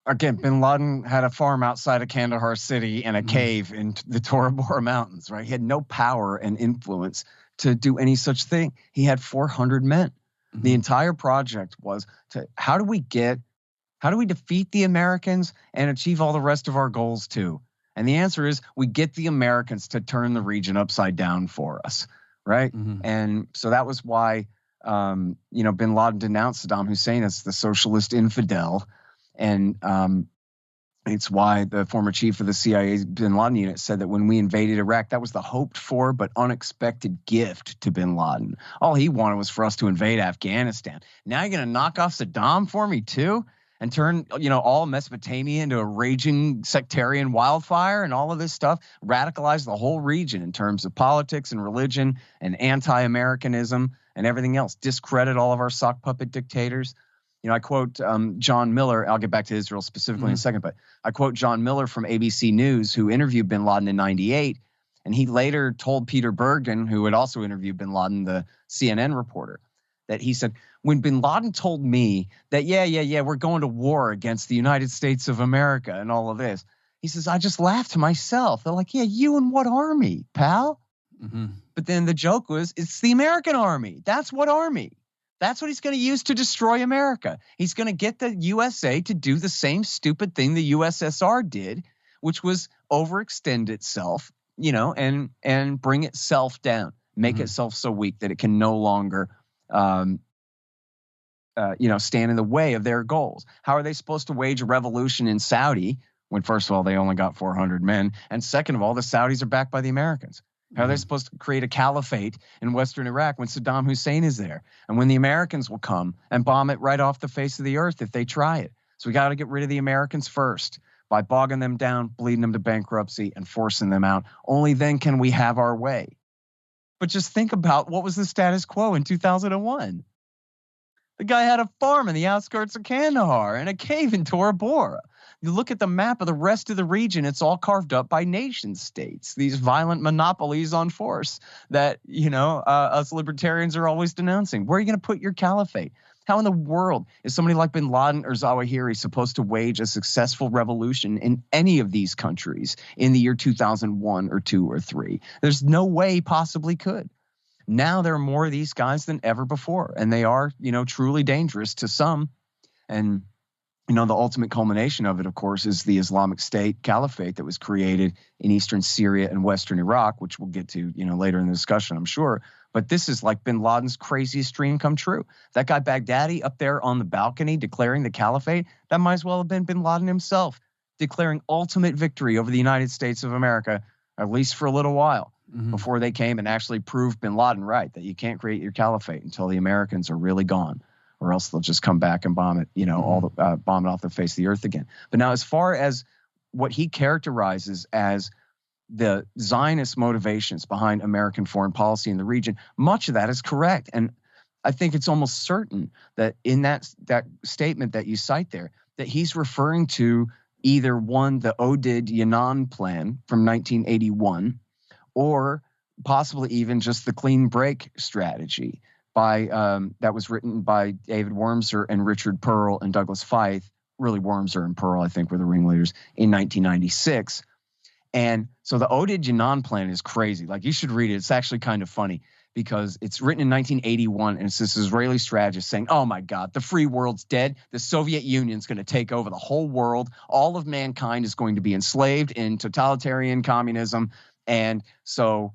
Again, bin Laden had a farm outside of Kandahar City and a cave in the Tora Bora Mountains, right? He had no power and influence to do any such thing. He had 400 men. The entire project was how do we defeat the Americans and achieve all the rest of our goals too? And the answer is we get the Americans to turn the region upside down for us, right? And so that was why, bin Laden denounced Saddam Hussein as the socialist infidel. And it's why the former chief of the CIA bin Laden unit said that when we invaded Iraq, that was the hoped for but unexpected gift to bin Laden. All he wanted was for us to invade Afghanistan. Now you're going to knock off Saddam for me too? and turn, all Mesopotamia into a raging sectarian wildfire and all of this stuff, radicalize the whole region in terms of politics and religion and anti-Americanism and everything else, discredit all of our sock puppet dictators. I quote John Miller. I'll get back to Israel specifically in a second, but I quote John Miller from ABC News, who interviewed bin Laden in 98. And he later told Peter Bergen, who had also interviewed bin Laden, the CNN reporter, that he said, when bin Laden told me that, we're going to war against the United States of America and all of this, he says, I just laughed to myself. They're like, yeah, you and what army, pal? Mm-hmm. But then the joke was, it's the American army. That's what army. That's what he's going to use to destroy America. He's going to get the USA to do the same stupid thing the USSR did, which was overextend itself, and bring itself down, make itself so weak that it can no longer, stand in the way of their goals. How are they supposed to wage a revolution in Saudi when, first of all, they only got 400 men, and second of all, the Saudis are backed by the Americans? How are they supposed to create a caliphate in Western Iraq when Saddam Hussein is there? And when the Americans will come and bomb it right off the face of the earth if they try it. So we got to get rid of the Americans first by bogging them down, bleeding them to bankruptcy, and forcing them out. Only then can we have our way. But just think about what was the status quo in 2001. The guy had a farm in the outskirts of Kandahar and a cave in Tora Bora. You look at the map of the rest of the region, it's all carved up by nation states, these violent monopolies on force that, us libertarians are always denouncing. Where are you going to put your caliphate? How in the world is somebody like bin Laden or Zawahiri supposed to wage a successful revolution in any of these countries in the year 2001 or 2 or 3? There's no way he possibly could. Now there are more of these guys than ever before, and they are, truly dangerous to some. And the ultimate culmination of it, of course, is the Islamic State caliphate that was created in eastern Syria and western Iraq, which we'll get to, later in the discussion, I'm sure. But this is like bin Laden's craziest dream come true. That guy Baghdadi up there on the balcony declaring the caliphate, that might as well have been bin Laden himself declaring ultimate victory over the United States of America, at least for a little while, before they came and actually proved bin Laden right, that you can't create your caliphate until the Americans are really gone. Or else they'll just come back and bomb it, bomb it off the face of the earth again. But now, as far as what he characterizes as the Zionist motivations behind American foreign policy in the region, much of that is correct. And I think it's almost certain that in that statement that you cite there, that he's referring to either one, the Oded Yanan plan from 1981, or possibly even just the clean break strategy that was written by David Wormser and Richard Pearl and Douglas Feith. Really, Wormser and Pearl, I think, were the ringleaders in 1996. And so the Oded Yanan plan is crazy. Like, you should read it. It's actually kind of funny because it's written in 1981, and it's this Israeli strategist saying, oh my God, the free world's dead. The Soviet Union's going to take over the whole world. All of mankind is going to be enslaved in totalitarian communism. And so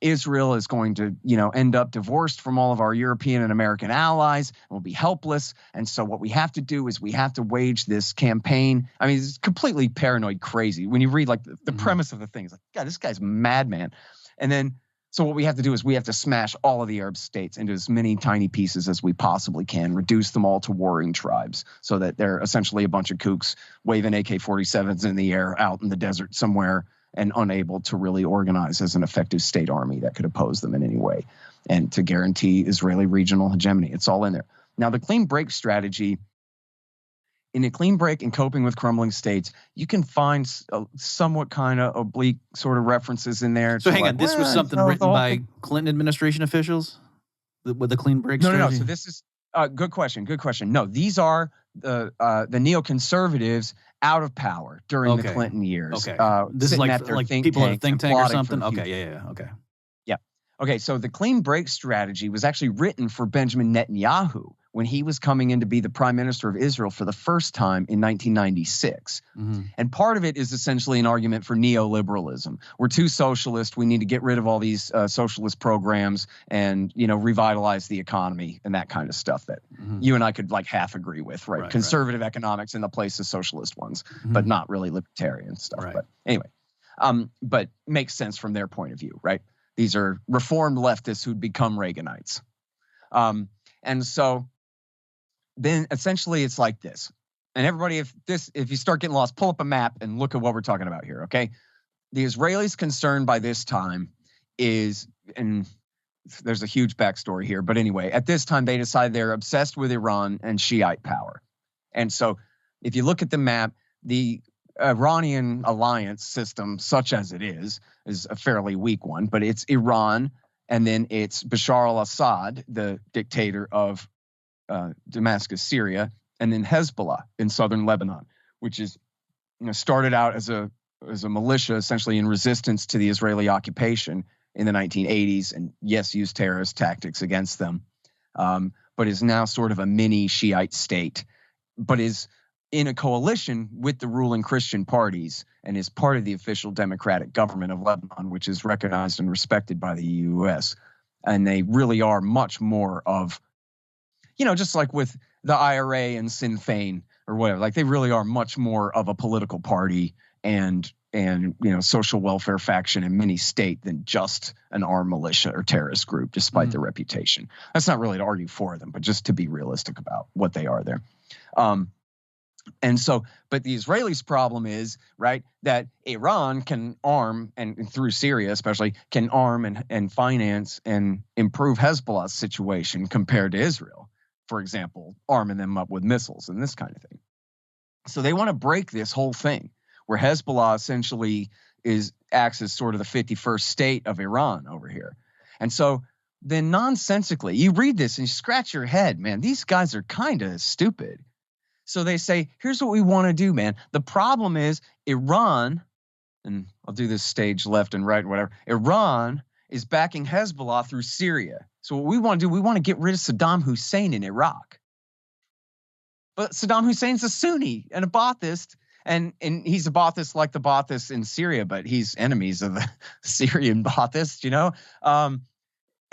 Israel is going to, end up divorced from all of our European and American allies and will be helpless. And so what we have to do is we have to wage this campaign. I mean, it's completely paranoid crazy. When you read like the premise of the thing, it's like, God, this guy's a madman. And then, so what we have to do is we have to smash all of the Arab states into as many tiny pieces as we possibly can, reduce them all to warring tribes so that they're essentially a bunch of kooks waving AK-47s in the air out in the desert somewhere, and unable to really organize as an effective state army that could oppose them in any way, and to guarantee Israeli regional hegemony. It's all in there. Now, the clean break strategy, in a clean break and coping with crumbling states, you can find somewhat kind of oblique sort of references in there. So hang on, this was something written by Clinton administration officials with the clean break strategy? No. So this is good question. No, these are the neoconservatives out of power during the Clinton years. Okay. This is like people at a think tank or something? Okay, yeah. Okay. Yeah. Okay, so the clean break strategy was actually written for Benjamin Netanyahu when he was coming in to be the prime minister of Israel for the first time in 1996. And part of it is essentially an argument for neoliberalism. We're too socialist. We need to get rid of all these socialist programs and, revitalize the economy and that kind of stuff that you and I could like half agree with, right? Conservative economics in the place of socialist ones, but not really libertarian stuff. Right. But anyway, but makes sense from their point of view, right? These are reformed leftists who'd become Reaganites. And so then essentially it's like this. And everybody, if you start getting lost, pull up a map and look at what we're talking about here, okay? The Israelis' concern by this time is, and there's a huge backstory here, but anyway, at this time, they decide they're obsessed with Iran and Shiite power. And so if you look at the map, the Iranian alliance system, such as it is a fairly weak one, but it's Iran, and then it's Bashar al-Assad, the dictator of Damascus, Syria, and then Hezbollah in southern Lebanon, which is started out as a militia essentially in resistance to the Israeli occupation in the 1980s, and yes, used terrorist tactics against them, but is now sort of a mini Shiite state, but is in a coalition with the ruling Christian parties and is part of the official democratic government of Lebanon, which is recognized and respected by the U.S. And they really are much more of, just like with the IRA and Sinn Féin or whatever, like they really are much more of a political party and social welfare faction and mini state than just an armed militia or terrorist group, despite their reputation. That's not really to argue for them, but just to be realistic about what they are there. And so, but the Israelis' problem is, right, that Iran can arm, and through Syria especially, can arm and finance and improve Hezbollah's situation compared to Israel. For example, arming them up with missiles and this kind of thing. So they want to break this whole thing where Hezbollah essentially acts as sort of the 51st state of Iran over here. And so then nonsensically, you read this and you scratch your head, man, these guys are kind of stupid. So they say, here's what we want to do, man. The problem is Iran, and I'll do this stage left and right, whatever. Iran is backing Hezbollah through Syria. So what we want to do, we want to get rid of Saddam Hussein in Iraq. But Saddam Hussein's a Sunni and a Ba'athist, and he's a Ba'athist like the Ba'athists in Syria, but he's enemies of the Syrian Ba'athists,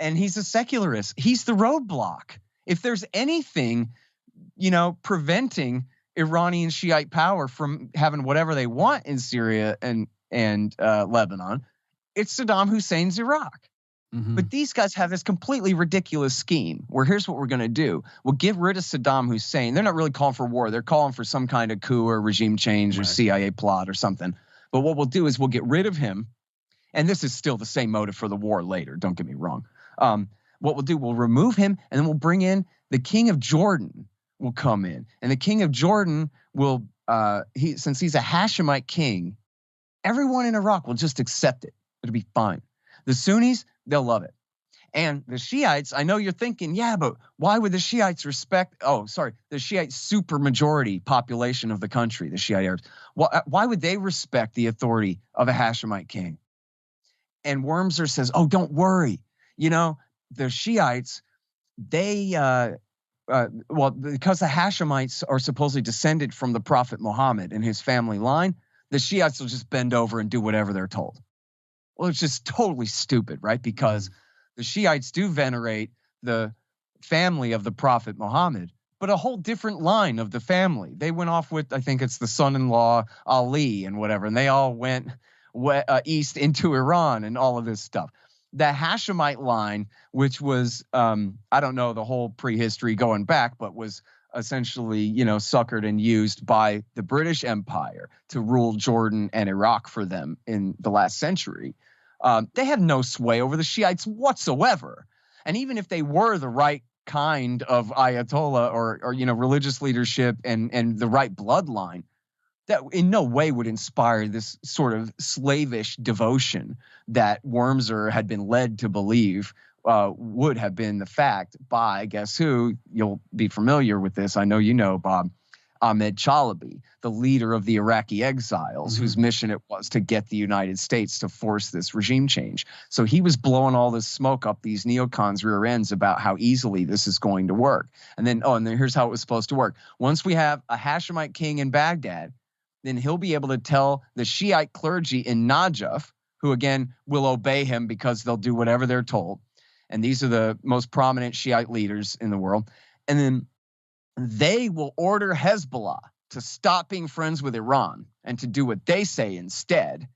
and he's a secularist. He's the roadblock. If there's anything preventing Iranian Shiite power from having whatever they want in Syria and Lebanon, it's Saddam Hussein's Iraq. Mm-hmm. But these guys have this completely ridiculous scheme where here's what we're going to do. We'll get rid of Saddam Hussein. They're not really calling for war. They're calling for some kind of coup or regime change or CIA plot or something. But what we'll do is we'll get rid of him. And this is still the same motive for the war later. Don't get me wrong. What we'll do, we'll remove him and then we'll bring in the king of Jordan will come in. And the king of Jordan will, since he's a Hashemite king, everyone in Iraq will just accept it. It'll be fine. The Sunnis, they'll love it. And the Shiites, I know you're thinking, yeah, but why would the Shiites the Shiite supermajority population of the country, the Shiite Arabs, why would they respect the authority of a Hashemite king? And Wormser says, oh, don't worry. The Shiites, they, because the Hashemites are supposedly descended from the Prophet Muhammad and his family line, the Shiites will just bend over and do whatever they're told. Well, it's just totally stupid, right? Because the Shiites do venerate the family of the Prophet Muhammad, but a whole different line of the family. They went off with, I think it's the son-in-law Ali and whatever, and they all went east into Iran and all of this stuff. The Hashemite line, which was, I don't know the whole prehistory going back, but was essentially, suckered and used by the British Empire to rule Jordan and Iraq for them in the last century. They have no sway over the Shiites whatsoever. And even if they were the right kind of Ayatollah or religious leadership and the right bloodline, that in no way would inspire this sort of slavish devotion that Wormser had been led to believe would have been the fact by, guess who? You'll be familiar with this. I know you know, Bob. Ahmed Chalabi, the leader of the Iraqi exiles, whose mission it was to get the United States to force this regime change. So he was blowing all this smoke up these neocons' rear ends about how easily this is going to work. And then here's how it was supposed to work. Once we have a Hashemite king in Baghdad, then he'll be able to tell the Shiite clergy in Najaf, who again will obey him because they'll do whatever they're told. And these are the most prominent Shiite leaders in the world. And then they will order Hezbollah to stop being friends with Iran and to do what they say instead.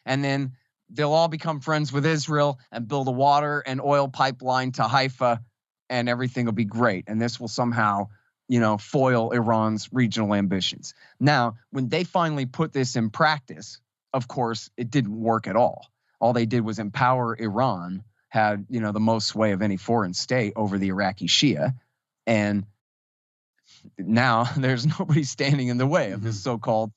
And then they'll all become friends with Israel and build a water and oil pipeline to Haifa, and everything will be great. And this will somehow foil Iran's regional ambitions. Now, when they finally put this in practice, of course, it didn't work at all. All they did was empower Iran, had, the most sway of any foreign state over the Iraqi Shia. And now there's nobody standing in the way of this so-called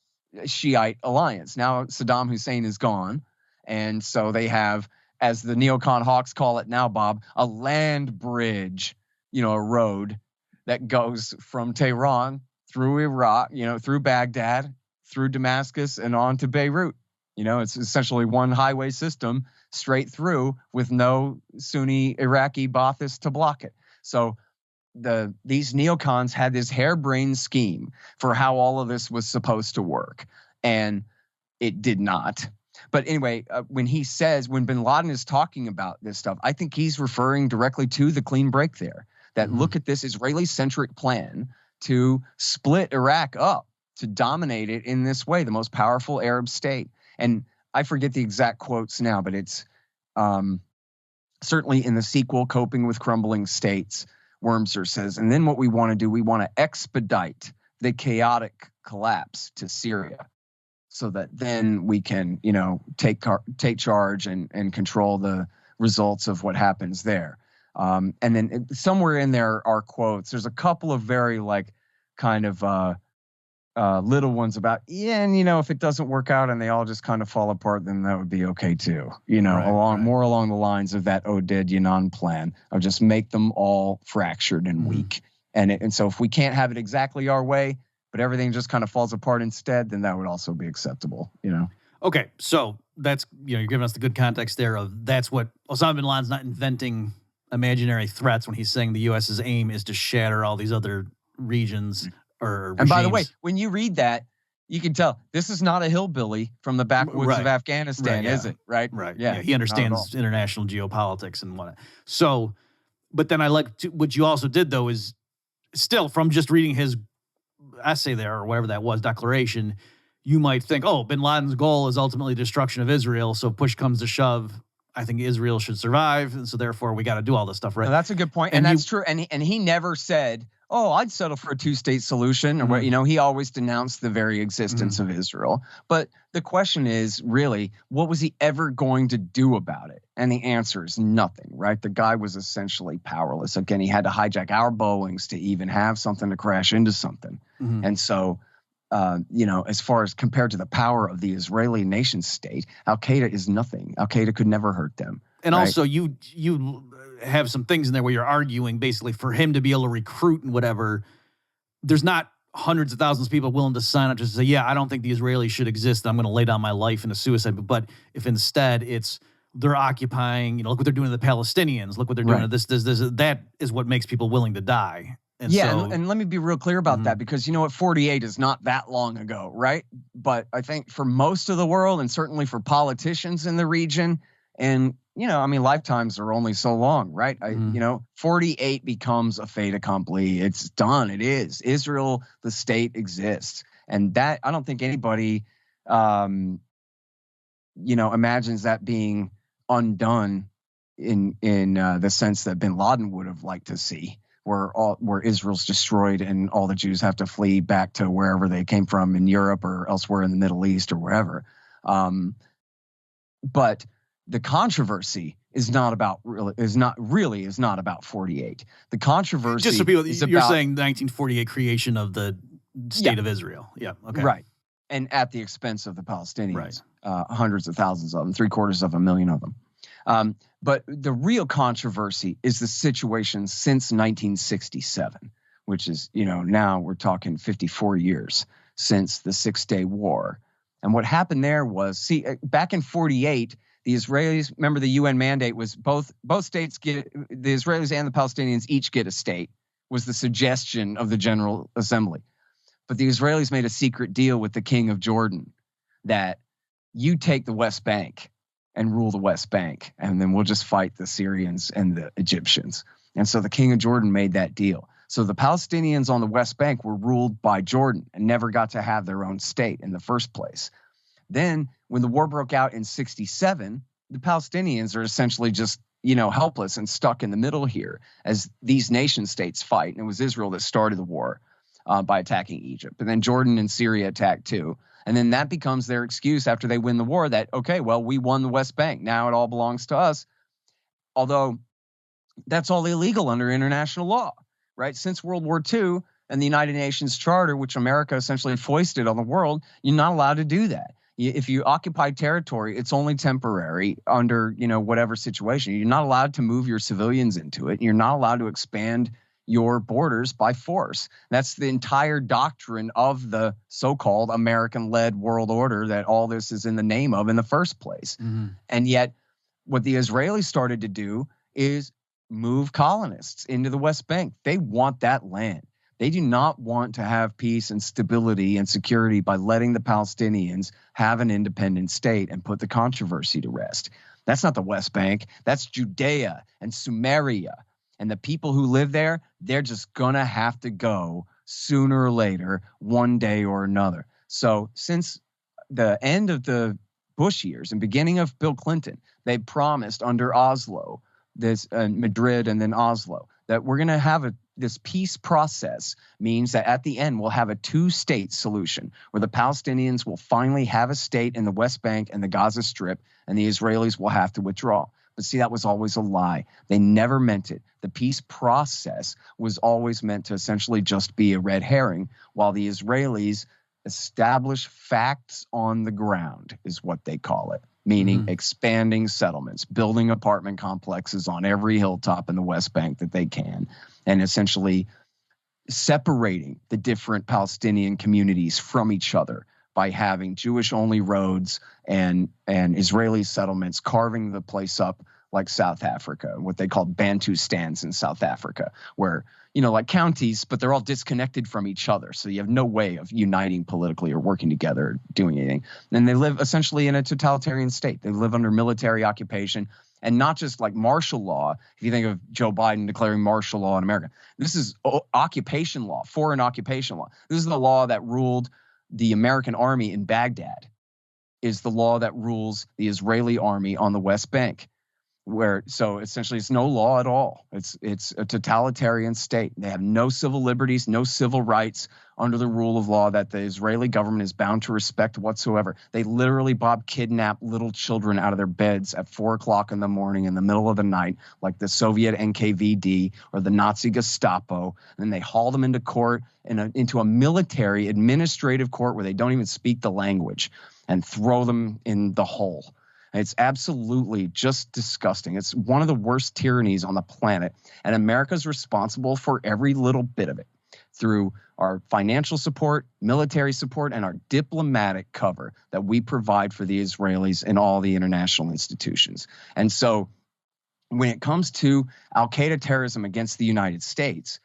Shiite alliance. Now Saddam Hussein is gone. And so they have, as the neocon hawks call it now, Bob, a land bridge, a road that goes from Tehran through Iraq, through Baghdad, through Damascus, and on to Beirut. It's essentially one highway system straight through with no Sunni Iraqi Baathists to block it. So these neocons had this harebrained scheme for how all of this was supposed to work, and it did not. But anyway, when bin Laden is talking about this stuff, I think he's referring directly to the clean break there. That look at this Israeli-centric plan to split Iraq up, to dominate it in this way, the most powerful Arab state. And I forget the exact quotes now, but it's certainly in the sequel, Coping with Crumbling States, Wormser says, and then what we want to do, we want to expedite the chaotic collapse to Syria so that then we can, take charge and control the results of what happens there. And then somewhere in there are quotes. There's a couple of very little ones about, and if it doesn't work out and they all just kind of fall apart, then that would be okay too. More along the lines of that Oded Yanan plan of just make them all fractured and weak. And so if we can't have it exactly our way, but everything just kind of falls apart instead, then that would also be acceptable. Okay, so that's you're giving us the good context there of that's what Osama bin Laden's not inventing imaginary threats when he's saying the U.S.'s aim is to shatter all these other regions. And by the way, when you read that, you can tell this is not a hillbilly from the backwoods of Afghanistan, is it? Right. Yeah. He understands international geopolitics and whatnot. So, but then what you also did though is still from just reading his essay there or whatever that was, declaration, you might think, oh, bin Laden's goal is ultimately destruction of Israel. So push comes to shove, I think Israel should survive. And so therefore we got to do all this stuff, right? No, that's a good point. And that's true. And he never said, oh, I'd settle for a two-state solution. Or he always denounced the very existence of Israel. But the question is really, what was he ever going to do about it? And the answer is nothing, right? The guy was essentially powerless. Again, he had to hijack our Boeings to even have something to crash into something. And so, as far as compared to the power of the Israeli nation state, Al-Qaeda is nothing. Al-Qaeda could never hurt them. And also, you have some things in there where you're arguing basically for him to be able to recruit and whatever. There's not hundreds of thousands of people willing to sign up just to say, yeah, I don't think the Israelis should exist. I'm going to lay down my life in a suicide. But if instead it's they're occupying, look what they're doing to the Palestinians. Look what they're doing to this. That is what makes people willing to die. And and let me be real clear about that because 48 is not that long ago, right? But I think for most of the world and certainly for politicians in the region and lifetimes are only so long, right? 48 becomes a fait accompli. It's done. It is. Israel, the state exists. And that, I don't think anybody, imagines that being undone in the sense that bin Laden would have liked to see, where Israel's destroyed and all the Jews have to flee back to wherever they came from in Europe or elsewhere in the Middle East or wherever. But the controversy is not about 48. The controversy just so people, is you're saying 1948 creation of the state of Israel. Yeah. Okay. Right. And at the expense of the Palestinians, hundreds of thousands of them, 750,000 of them. But the real controversy is the situation since 1967, which is, now we're talking 54 years since the 6-Day War. And what happened there was, back in 48, the Israelis, remember the UN mandate was both states get, the Israelis and the Palestinians each get a state, was the suggestion of the General Assembly. But the Israelis made a secret deal with the King of Jordan that you take the West Bank and rule the West Bank, and then we'll just fight the Syrians and the Egyptians. And so the King of Jordan made that deal. So the Palestinians on the West Bank were ruled by Jordan and never got to have their own state in the first place. Then when the war broke out in 67, the Palestinians are essentially just helpless and stuck in the middle here as these nation states fight. And it was Israel that started the war by attacking Egypt. But then Jordan and Syria attacked too. And then that becomes their excuse after they win the war that, okay, well, we won the West Bank. Now it all belongs to us. Although that's all illegal under international law, right? Since World War II and the United Nations Charter, which America essentially foisted on the world, you're not allowed to do that. If you occupy territory, it's only temporary under, whatever situation. You're not allowed to move your civilians into it. You're not allowed to expand your borders by force. That's the entire doctrine of the so-called American-led world order that all this is in the name of in the first place. Mm-hmm. And yet what the Israelis started to do is move colonists into the West Bank. They want that land. They do not want to have peace and stability and security by letting the Palestinians have an independent state and put the controversy to rest. That's not the West Bank. That's Judea and Sumeria. And the people who live there, they're just going to have to go sooner or later, one day or another. So since the end of the Bush years and beginning of Bill Clinton, they promised under Oslo, this Madrid and then Oslo, that we're going to have this peace process means that at the end we'll have a two-state solution where the Palestinians will finally have a state in the West Bank and the Gaza Strip, and the Israelis will have to withdraw. But see, that was always a lie. They never meant it. The peace process was always meant to essentially just be a red herring, while the Israelis establish facts on the ground, is what they call it, meaning expanding settlements, building apartment complexes on every hilltop in the West Bank that they can, and essentially separating the different Palestinian communities from each other by having Jewish-only roads and Israeli settlements, carving the place up like South Africa, what they called Bantustans in South Africa, where, like counties, but they're all disconnected from each other. So you have no way of uniting politically or working together or doing anything. And they live essentially in a totalitarian state. They live under military occupation, and not just like martial law. If you think of Joe Biden declaring martial law in America, this is occupation law, foreign occupation law. This is the law that ruled the American army in Baghdad, is the law that rules the Israeli army on the West Bank, so essentially it's no law at all. It's a totalitarian state. They have no civil liberties, no civil rights under the rule of law that the Israeli government is bound to respect whatsoever. They literally, kidnap little children out of their beds at 4:00 in the morning in the middle of the night, like the Soviet NKVD or the Nazi Gestapo. And then they haul them into court, into a military administrative court where they don't even speak the language, and throw them in the hole. It's absolutely just disgusting. It's one of the worst tyrannies on the planet. And America's responsible for every little bit of it through our financial support, military support, and our diplomatic cover that we provide for the Israelis in all the international institutions. And so when it comes to al-Qaeda terrorism against the United States,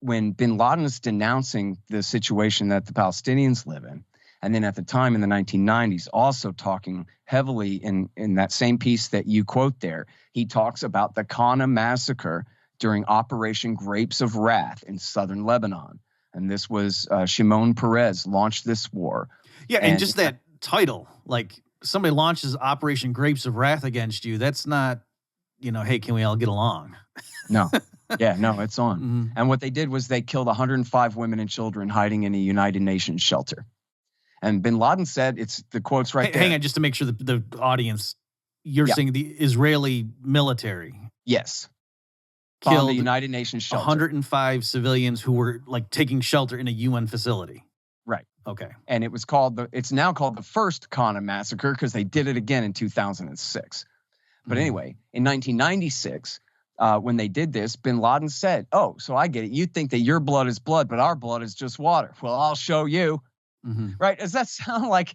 when bin Laden is denouncing the situation that the Palestinians live in, and then at the time in the 1990s, also talking heavily in that same piece that you quote there, he talks about the Qana massacre during Operation Grapes of Wrath in southern Lebanon. And this was Shimon Peres launched this war. Yeah, and just that title, like somebody launches Operation Grapes of Wrath against you, that's not, hey, can we all get along? No. Yeah, no, it's on. Mm-hmm. And what they did was they killed 105 women and children hiding in a United Nations shelter. And bin Laden said, it's the quotes right there. Hang on, just to make sure the audience, you're saying the Israeli military. Yes. Killed the United Nations shelter. 105 civilians who were like taking shelter in a UN facility. Right. Okay. And it's now called the first Qana massacre because they did it again in 2006. But anyway, in 1996, when they did this, bin Laden said, oh, so I get it. You think that your blood is blood, but our blood is just water. Well, I'll show you. Mm-hmm. Right? Does that sound like,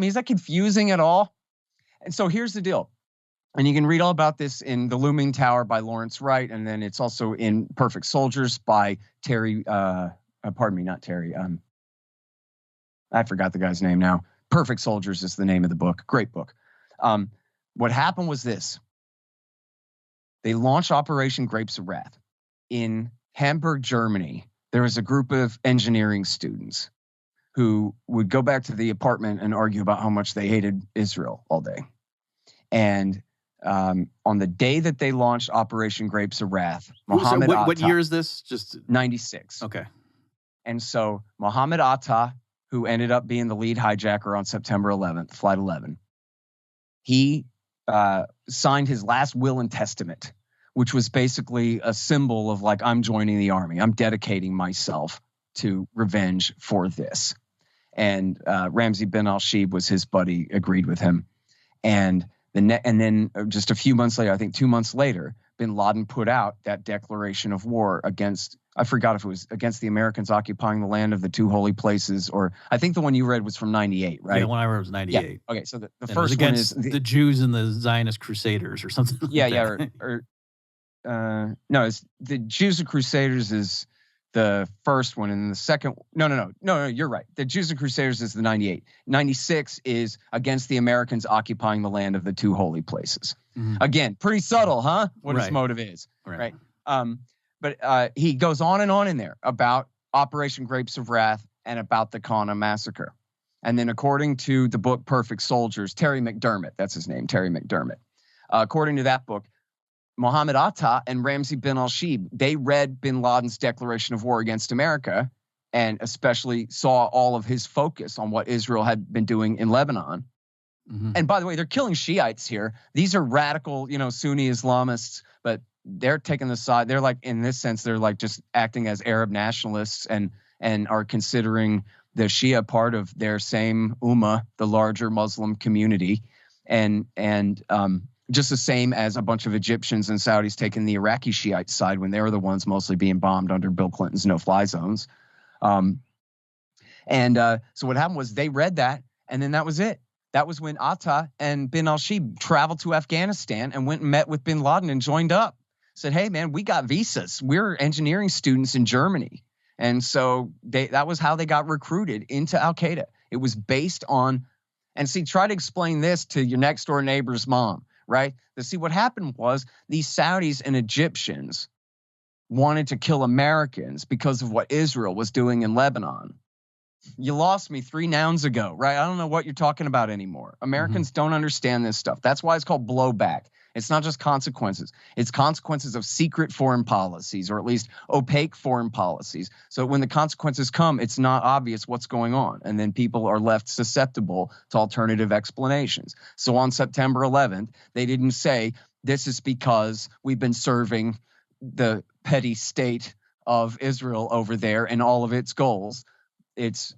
is that confusing at all? And so here's the deal. And you can read all about this in The Looming Tower by Lawrence Wright. And then it's also in Perfect Soldiers by Terry, not Terry. I forgot the guy's name now. Perfect Soldiers is the name of the book. Great book. What happened was this. They launched Operation Grapes of Wrath. In Hamburg, Germany, there was a group of engineering students who would go back to the apartment and argue about how much they hated Israel all day. And on the day that they launched Operation Grapes of Wrath, So Muhammad what Atta, year is this? Just 96. okay. And so Muhammad Atta, who ended up being the lead hijacker on September 11th, Flight 11, he signed his last will and testament, which was basically a symbol of like, I'm joining the army. I'm dedicating myself to revenge for this. And Ramzi bin al-Shibh was his buddy, agreed with him. And then just a few months later, I think 2 months later, bin Laden put out that declaration of war against, I forgot if it was against the Americans occupying the land of the two holy places, or I think the one you read was from 98, right? Yeah, when I read it was 98. Yeah. Okay, so the And it was first one against is the Jews and the Zionist Crusaders or something. No, it's the Jews and Crusaders is the first one, and then the second. No, you're right. The Jews and Crusaders is the 98. 96 is against the Americans occupying the land of the two holy places. Mm-hmm. Again, pretty subtle, huh? What his motive is, right? But he goes on and on in there about Operation Grapes of Wrath and about the Qana massacre. And then according to the book Perfect Soldiers, Terry McDermott, that's his name, Terry McDermott. According to that book, Muhammad Atta and Ramzi bin al-Shibh, they read bin Laden's declaration of war against America and especially saw all of his focus on what Israel had been doing in Lebanon. Mm-hmm. And by the way, they're killing Shiites here. These are radical, Sunni Islamists, but they're taking the side. They're like, in this sense, they're like just acting as Arab nationalists and are considering the Shia part of their same ummah, the larger Muslim community. And just the same as a bunch of Egyptians and Saudis taking the Iraqi Shiite side when they were the ones mostly being bombed under Bill Clinton's no-fly zones. So what happened was they read that, and then that was it. That was when Atta and bin al-Shibh traveled to Afghanistan and went and met with bin Laden and joined up. Said, hey, man, we got visas. We're engineering students in Germany. And so that was how they got recruited into Al-Qaeda. It was based on, and see, try to explain this to your next door neighbor's mom. Right? To see what happened was these Saudis and Egyptians wanted to kill Americans because of what Israel was doing in Lebanon. You lost me 3 nouns ago, right? I don't know what you're talking about anymore. Americans don't understand this stuff. That's why it's called blowback. It's not just consequences. It's consequences of secret foreign policies, or at least opaque foreign policies. So when the consequences come, it's not obvious what's going on. And then people are left susceptible to alternative explanations. So on September 11th, they didn't say, this is because we've been serving the petty state of Israel over there and all of its goals. It's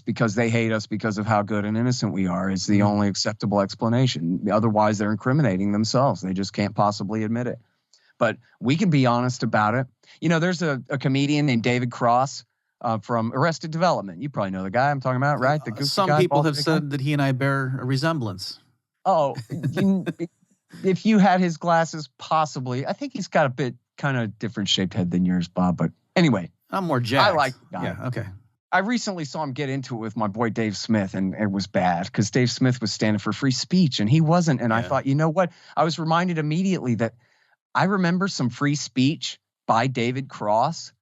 because they hate us because of how good and innocent we are. It's the only acceptable explanation. Otherwise, they're incriminating themselves. They just can't possibly admit it. But we can be honest about it. There's a comedian named David Cross from Arrested Development. You probably know the guy I'm talking about, right? The Some guy, people have said that he and I bear a resemblance. Oh, if you had his glasses, possibly. I think he's got a bit kind of different shaped head than yours, Bob. But anyway. I'm more jacked. I like the guy. Yeah, okay. I recently saw him get into it with my boy Dave Smith, and it was bad because Dave Smith was standing for free speech, and he wasn't. And I thought, you know what? I was reminded immediately that I remember some free speech by David Cross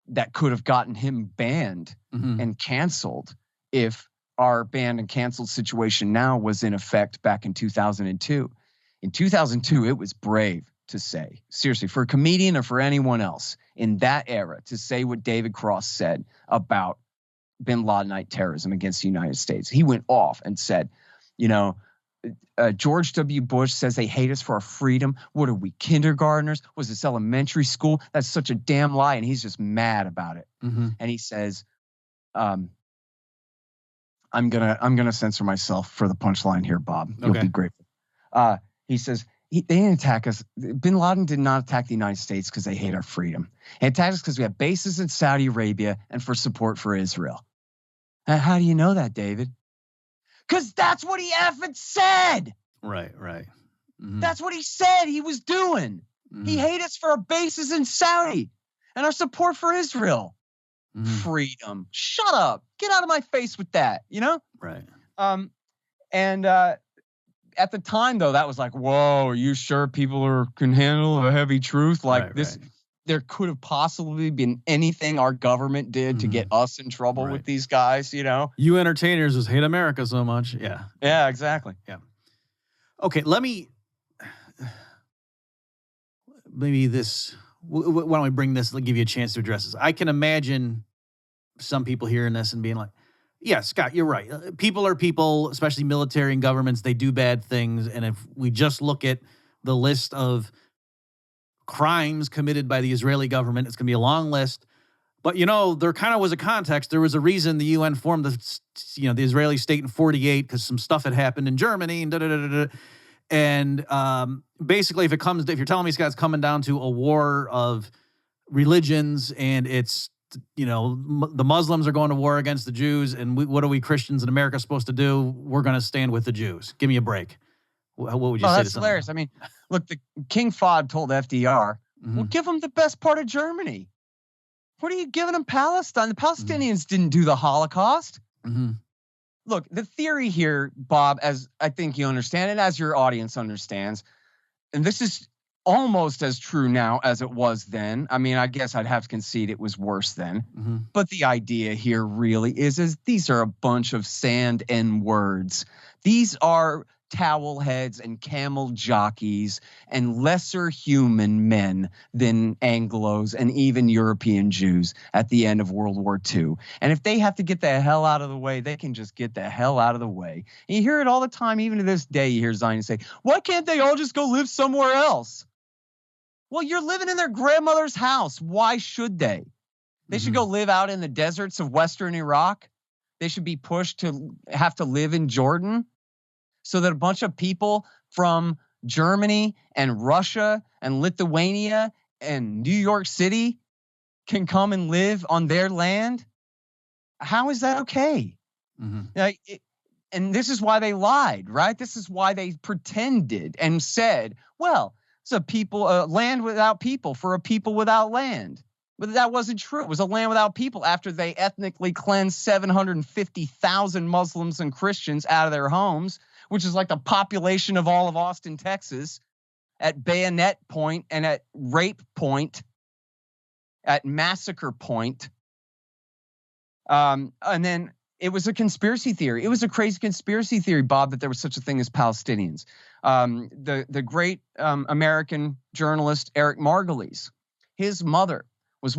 that could have gotten him banned and canceled if our banned and canceled situation now was in effect back in 2002. In 2002, it was brave to say, seriously, for a comedian or for anyone else in that era, to say what David Cross said about bin Ladenite terrorism against the United States. He went off and said, George W. Bush says they hate us for our freedom. What are we, kindergartners? Was this elementary school? That's such a damn lie. And he's just mad about it. And he says, I'm gonna censor myself for the punchline here, Bob. You'll be grateful. He says, they didn't attack us. Bin Laden did not attack the United States because they hate our freedom. He attacked us because we have bases in Saudi Arabia and for support for Israel. How do you know that, David? Because that's what he effing said. Right. That's what he said he was doing. He hated us for our bases in Saudi and our support for Israel. Freedom. Shut up. Get out of my face with that, Right. At the time, though, that was like, whoa, are you sure people can handle a heavy truth like this? Right. There could have possibly been anything our government did to get us in trouble with these guys, You entertainers just hate America so much. Yeah. Yeah, exactly. Yeah. Okay, let me maybe this, why don't we bring this, give you a chance to address this. I can imagine some people hearing this and being like, yeah, Scott, you're right. People are people, especially military and governments. They do bad things. And if we just look at the list of crimes committed by the Israeli government, it's going to be a long list. But, there kind of was a context. There was a reason the UN formed the Israeli state in 1948 because some stuff had happened in Germany and da-da-da-da-da. And basically, if you're telling me, Scott, it's coming down to a war of religions and it's, the Muslims are going to war against the Jews, and what are we Christians in America supposed to do? We're going to stand with the Jews. Give me a break. What would you say? That's hilarious. I mean, look, the King Fahd told FDR, well, give them the best part of Germany. What are you giving them Palestine? The Palestinians didn't do the Holocaust. Look, the theory here, Bob, as I think you understand it, as your audience understands, and this is almost as true now as it was then. I mean, I guess I'd have to concede it was worse then. But the idea here really is these are a bunch of sand and words. These are towel heads and camel jockeys and lesser human men than Anglos and even European Jews at the end of World War II. And if they have to get the hell out of the way, they can just get the hell out of the way. And you hear it all the time, even to this day, you hear Zionists say, why can't they all just go live somewhere else? Well, you're living in their grandmother's house. Why should they? They should go live out in the deserts of Western Iraq. They should be pushed to have to live in Jordan so that a bunch of people from Germany and Russia and Lithuania and New York City can come and live on their land. How is that okay? And this is why they lied, right? This is why they pretended and said, well, it's a land without people for a people without land. But that wasn't true. It was a land without people after they ethnically cleansed 750,000 Muslims and Christians out of their homes, which is like the population of all of Austin, Texas, at bayonet point and at rape point, at massacre point. And then it was a conspiracy theory. It was a crazy conspiracy theory, Bob, that there was such a thing as Palestinians. The great American journalist Eric Margulies, his mother was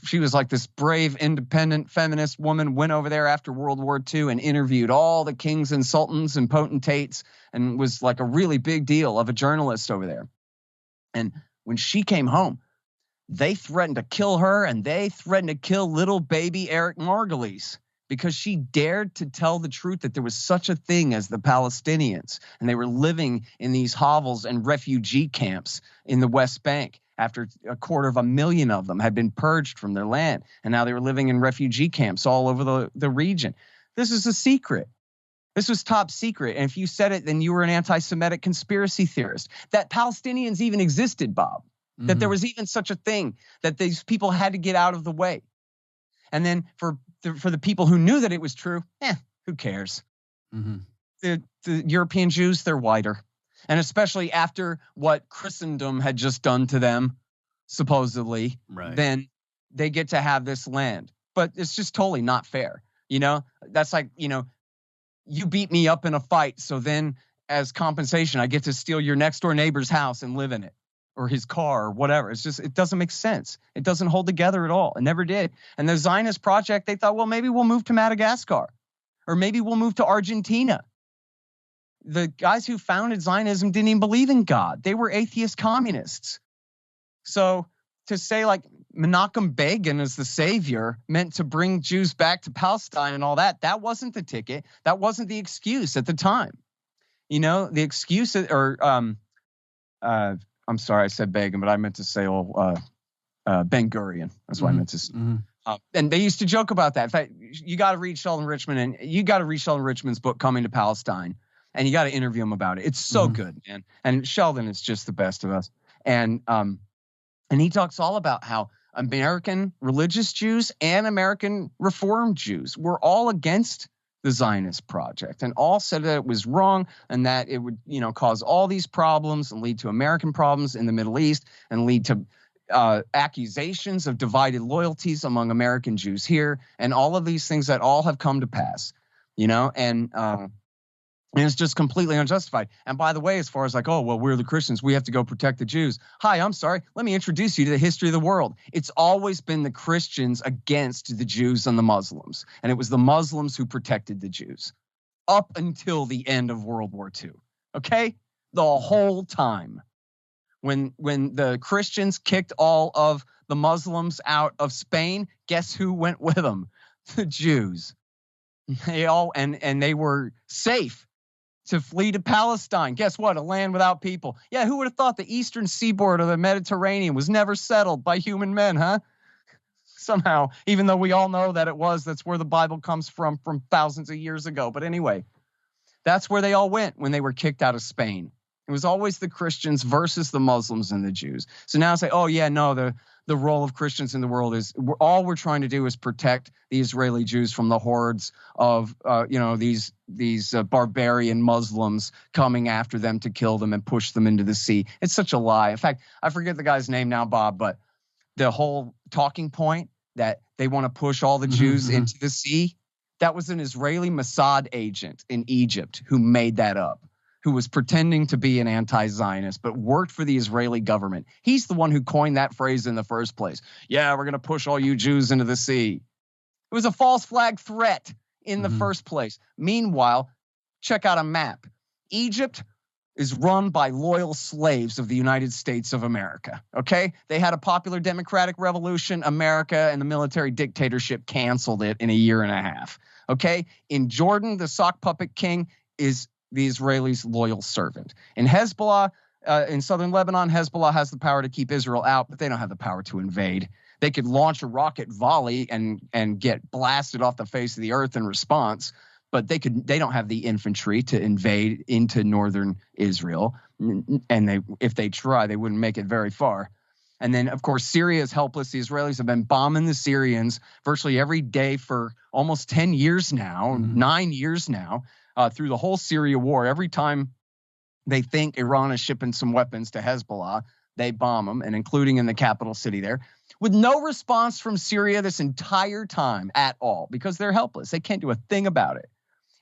she was like this brave, independent feminist woman, went over there after World War II and interviewed all the kings and sultans and potentates and was like a really big deal of a journalist over there. And when she came home, they threatened to kill her and they threatened to kill little baby Eric Margulies because she dared to tell the truth that there was such a thing as the Palestinians, and they were living in these hovels and refugee camps in the West Bank after 250,000 of them had been purged from their land, and now they were living in refugee camps all over the region. This is a secret. This was top secret, and if you said it, then you were an anti-Semitic conspiracy theorist. That Palestinians even existed, Bob, that there was even such a thing, that these people had to get out of the way. And then for the people who knew that it was true, who cares? The European Jews, they're whiter. And especially after what Christendom had just done to them, supposedly, then they get to have this land. But it's just totally not fair. That's like, you beat me up in a fight. So then as compensation, I get to steal your next door neighbor's house and live in it, or his car or whatever. It doesn't make sense. It doesn't hold together at all. It never did. And the Zionist project, they thought, well, maybe we'll move to Madagascar, or maybe we'll move to Argentina. The guys who founded Zionism didn't even believe in God. They were atheist communists. So to say like Menachem Begin is the savior meant to bring Jews back to Palestine and all that, that wasn't the ticket. That wasn't the excuse at the time. The excuse, I'm sorry, I said Begin, but I meant to say Ben Gurion. That's what I meant to say. And they used to joke about that. In fact, you got to read Sheldon Richman, and you got to read Sheldon Richman's book, Coming to Palestine, and you got to interview him about it. It's so good, man. And Sheldon is just the best of us. And he talks all about how American religious Jews and American Reformed Jews were all against the Zionist project and all said that it was wrong and that it would, cause all these problems and lead to American problems in the Middle East and lead to accusations of divided loyalties among American Jews here and all of these things that all have come to pass, and And it's just completely unjustified. And by the way, as far as like, oh, well, we're the Christians, we have to go protect the Jews. Hi, I'm sorry. Let me introduce you to the history of the world. It's always been the Christians against the Jews and the Muslims. And it was the Muslims who protected the Jews up until the end of World War II. Okay? The whole time. When the Christians kicked all of the Muslims out of Spain, guess who went with them? The Jews. They all and they were safe to flee to Palestine. Guess what? A land without people. Yeah, who would have thought the eastern seaboard of the Mediterranean was never settled by human men, huh? Somehow, even though we all know that that's where the Bible comes from thousands of years ago. But anyway, that's where they all went when they were kicked out of Spain. It was always the Christians versus the Muslims and the Jews. So now say, oh yeah, no, the role of Christians in the world is all we're trying to do is protect the Israeli Jews from the hordes of these barbarian Muslims coming after them to kill them and push them into the sea. It's such a lie. In fact, I forget the guy's name now, Bob, but the whole talking point that they want to push all the Jews into the sea, that was an Israeli Mossad agent in Egypt who made that up, who was pretending to be an anti-Zionist, but worked for the Israeli government. He's the one who coined that phrase in the first place. Yeah, we're going to push all you Jews into the sea. It was a false flag threat in the first place. Meanwhile, check out a map. Egypt is run by loyal slaves of the United States of America, okay? They had a popular democratic revolution. America and the military dictatorship canceled it in a year and a half, okay? In Jordan, the sock puppet king is the Israelis' loyal servant. In Hezbollah, in southern Lebanon, Hezbollah has the power to keep Israel out, but they don't have the power to invade. They could launch a rocket volley and get blasted off the face of the earth in response, but they don't have the infantry to invade into northern Israel. And if they try, they wouldn't make it very far. And then, of course, Syria is helpless. The Israelis have been bombing the Syrians virtually every day for almost 10 years now, 9 years now. Through the whole Syria war, every time they think Iran is shipping some weapons to Hezbollah, they bomb them, and including in the capital city there, with no response from Syria this entire time at all, because they're helpless. They can't do a thing about it.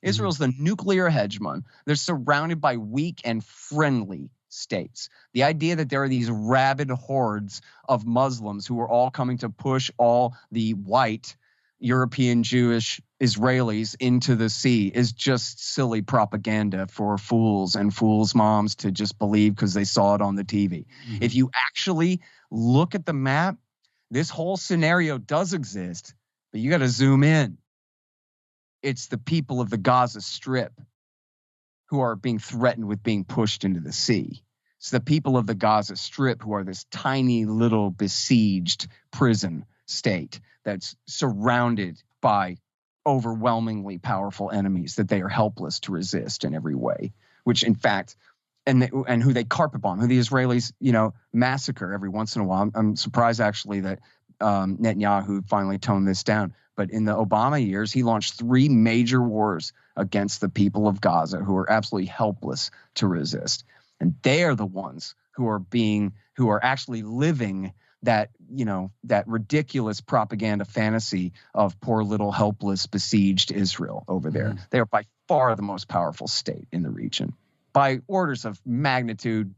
Israel's the nuclear hegemon. They're surrounded by weak and friendly states. The idea that there are these rabid hordes of Muslims who are all coming to push all the white European Jewish Israelis into the sea is just silly propaganda for fools and fools' moms to just believe because they saw it on the TV. If you actually look at the map, this whole scenario does exist, but you got to zoom in. It's the people of the Gaza Strip who are being threatened with being pushed into the sea. It's the people of the Gaza Strip who are this tiny little besieged prison state that's surrounded by overwhelmingly powerful enemies that they are helpless to resist in every way, which in fact, and who they carpet bomb, who the Israelis, massacre every once in a while. I'm surprised actually that Netanyahu finally toned this down. But in the Obama years, he launched 3 major wars against the people of Gaza who are absolutely helpless to resist. And they are the ones who are actually living that ridiculous propaganda fantasy of poor little helpless besieged Israel over there. They are by far the most powerful state in the region by orders of magnitude,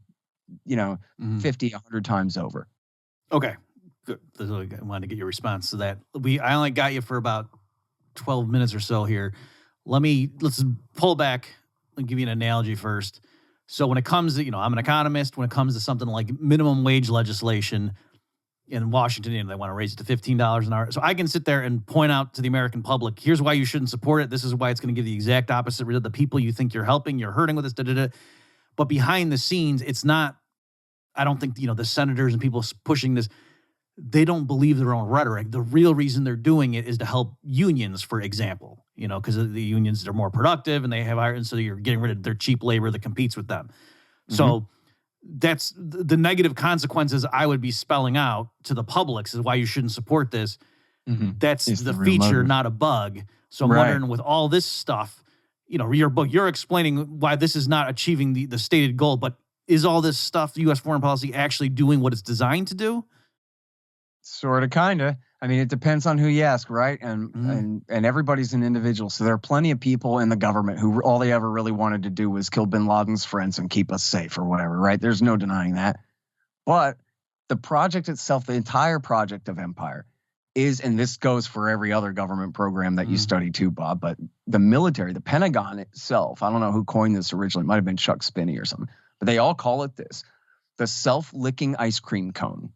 50, 100 times over. Okay, good. I wanted to get your response to that. I only got you for about 12 minutes or so here. Let's pull back and give you an analogy first. So when it comes to, I'm an economist, when it comes to something like minimum wage legislation, in Washington, they want to raise it to $15 an hour. So I can sit there and point out to the American public, here's why you shouldn't support it. This is why it's going to give the exact opposite result. The people you think you're helping, you're hurting with this, But behind the scenes, it's not, I don't think, the senators and people pushing this, they don't believe their own rhetoric. The real reason they're doing it is to help unions, for example, because the unions are more productive and they have higher, and so you're getting rid of their cheap labor that competes with them. So that's the negative consequences I would be spelling out to the public is why you shouldn't support this. That's the feature, not a bug. So I'm wondering with all this stuff, your book, you're explaining why this is not achieving the stated goal, but is all this stuff, U.S. foreign policy, actually doing what it's designed to do? Sort of, kind of. I mean, it depends on who you ask, right? And everybody's an individual. So there are plenty of people in the government who all they ever really wanted to do was kill bin Laden's friends and keep us safe or whatever, right? There's no denying that. But the project itself, the entire project of empire is, and this goes for every other government program that you study too, Bob, but the military, the Pentagon itself, I don't know who coined this originally. It might have been Chuck Spinney or something, but they all call it this, the self-licking ice cream cone.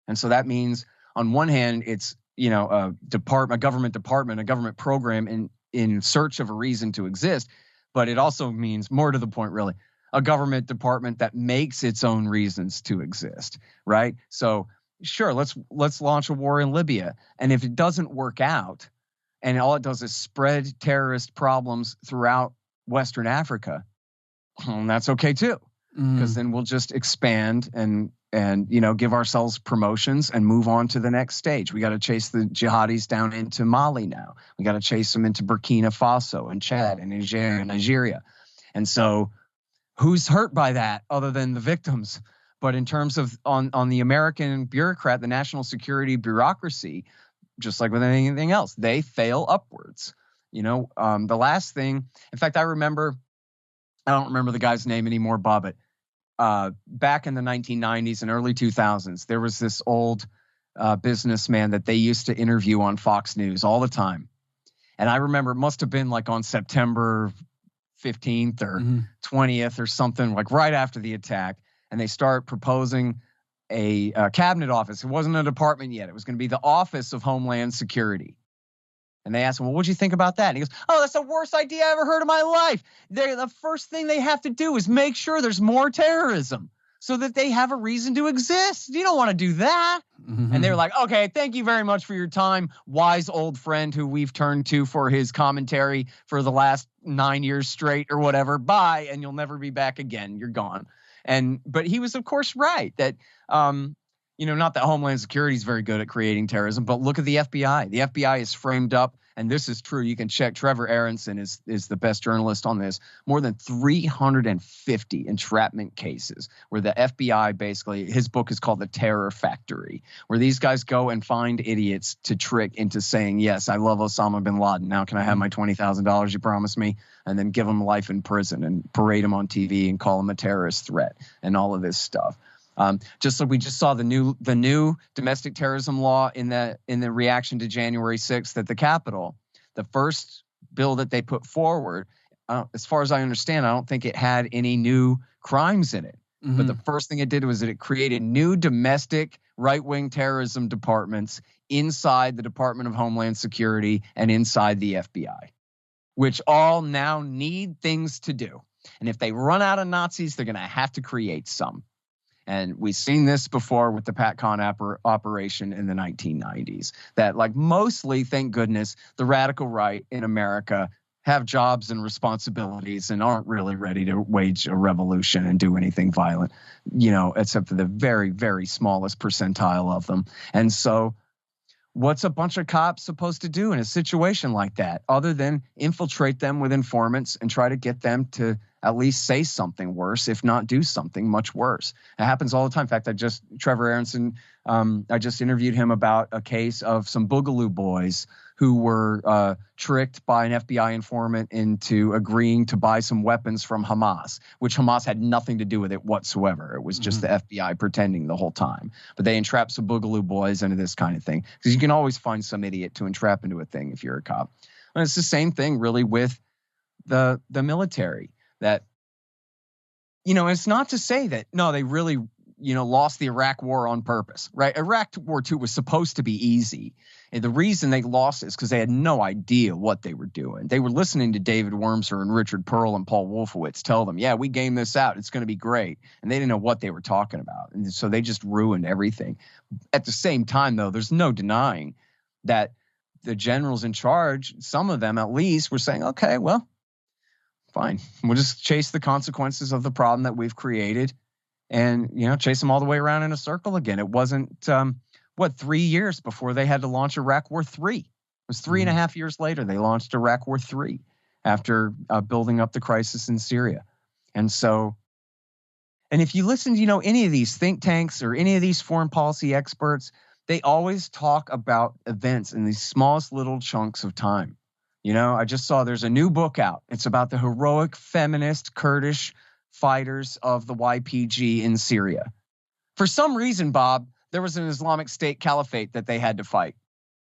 And so that means on one hand, it's, a government department, a government program in search of a reason to exist. But it also means, more to the point, really, a government department that makes its own reasons to exist, right? So sure, let's launch a war in Libya. And if it doesn't work out and all it does is spread terrorist problems throughout Western Africa, well, that's okay too. Because then we'll just expand and give ourselves promotions and move on to the next stage. We got to chase the jihadis down into Mali now. We got to chase them into Burkina Faso and Chad and Nigeria. And so who's hurt by that other than the victims? But in terms of on the American bureaucrat, the national security bureaucracy, just like with anything else, they fail upwards. The last thing, in fact, I don't remember the guy's name anymore, Bob, but back in the 1990s and early 2000s, there was this old businessman that they used to interview on Fox News all the time. And I remember it must have been like on September 15th or 20th or something, like right after the attack. And they start proposing a cabinet office. It wasn't a department yet. It was going to be the Office of Homeland Security. And they asked him, well, what'd you think about that? And he goes, oh, that's the worst idea I ever heard in my life. The first thing they have to do is make sure there's more terrorism so that they have a reason to exist. You don't want to do that. And they were like, okay, thank you very much for your time, wise old friend who we've turned to for his commentary for the last 9 years straight or whatever. Bye, and you'll never be back again. You're gone. But he was, of course, right that, not that Homeland Security is very good at creating terrorism, but look at the FBI. The FBI is framed up, and this is true. You can check. Trevor Aronson is the best journalist on this. More than 350 entrapment cases where the FBI basically, his book is called The Terror Factory, where these guys go and find idiots to trick into saying, yes, I love Osama bin Laden. Now can I have my $20,000 you promised me? And then give them life in prison and parade him on TV and call him a terrorist threat and all of this stuff. Just like we just saw the new domestic terrorism law in the reaction to January 6th at the Capitol. The first bill that they put forward, as far as I understand, I don't think it had any new crimes in it. But the first thing it did was that it created new domestic right-wing terrorism departments inside the Department of Homeland Security and inside the FBI, which all now need things to do. And if they run out of Nazis, they're going to have to create some. And we've seen this before with the PatCon operation in the 1990s, that like mostly, thank goodness, the radical right in America have jobs and responsibilities and aren't really ready to wage a revolution and do anything violent, except for the very, very smallest percentile of them. And so what's a bunch of cops supposed to do in a situation like that other than infiltrate them with informants and try to get them to at least say something worse, if not do something much worse? It happens all the time. In fact, Trevor Aronson, I just interviewed him about a case of some Boogaloo boys who were tricked by an FBI informant into agreeing to buy some weapons from Hamas, which Hamas had nothing to do with it whatsoever. It was just the FBI pretending the whole time. But they entrapped some Boogaloo boys into this kind of thing, because you can always find some idiot to entrap into a thing if you're a cop. And it's the same thing really with the military. That, it's not to say that, no, they really, lost the Iraq war on purpose, right? Iraq War II was supposed to be easy. And the reason they lost is because they had no idea what they were doing. They were listening to David Wormser and Richard Pearl and Paul Wolfowitz tell them, yeah, we game this out. It's going to be great. And they didn't know what they were talking about. And so they just ruined everything. At the same time, though, there's no denying that the generals in charge, some of them at least, were saying, okay, well, fine. We'll just chase the consequences of the problem that we've created and, chase them all the way around in a circle again. It wasn't, 3 years before they had to launch Iraq War III. It was 3.5 years later they launched Iraq War III after building up the crisis in Syria. And so, and if you listen to, any of these think tanks or any of these foreign policy experts, they always talk about events in these smallest little chunks of time. You know, I just saw there's a new book out. It's about the heroic feminist Kurdish fighters of the YPG in Syria. For some reason, Bob, there was an Islamic State caliphate that they had to fight.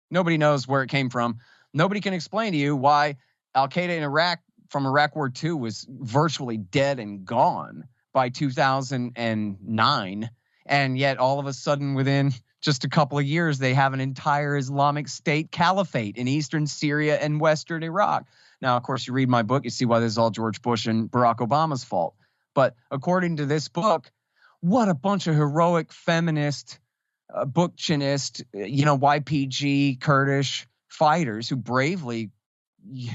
Nobody knows where it came from. Nobody can explain to you why Al-Qaeda in Iraq from Iraq War II was virtually dead and gone by 2009. And yet all of a sudden within just a couple of years, they have an entire Islamic State caliphate in eastern Syria and western Iraq. Now, of course, you read my book, you see why this is all George Bush and Barack Obama's fault. But according to this book, what a bunch of heroic feminist, Bookchinist, YPG Kurdish fighters who bravely,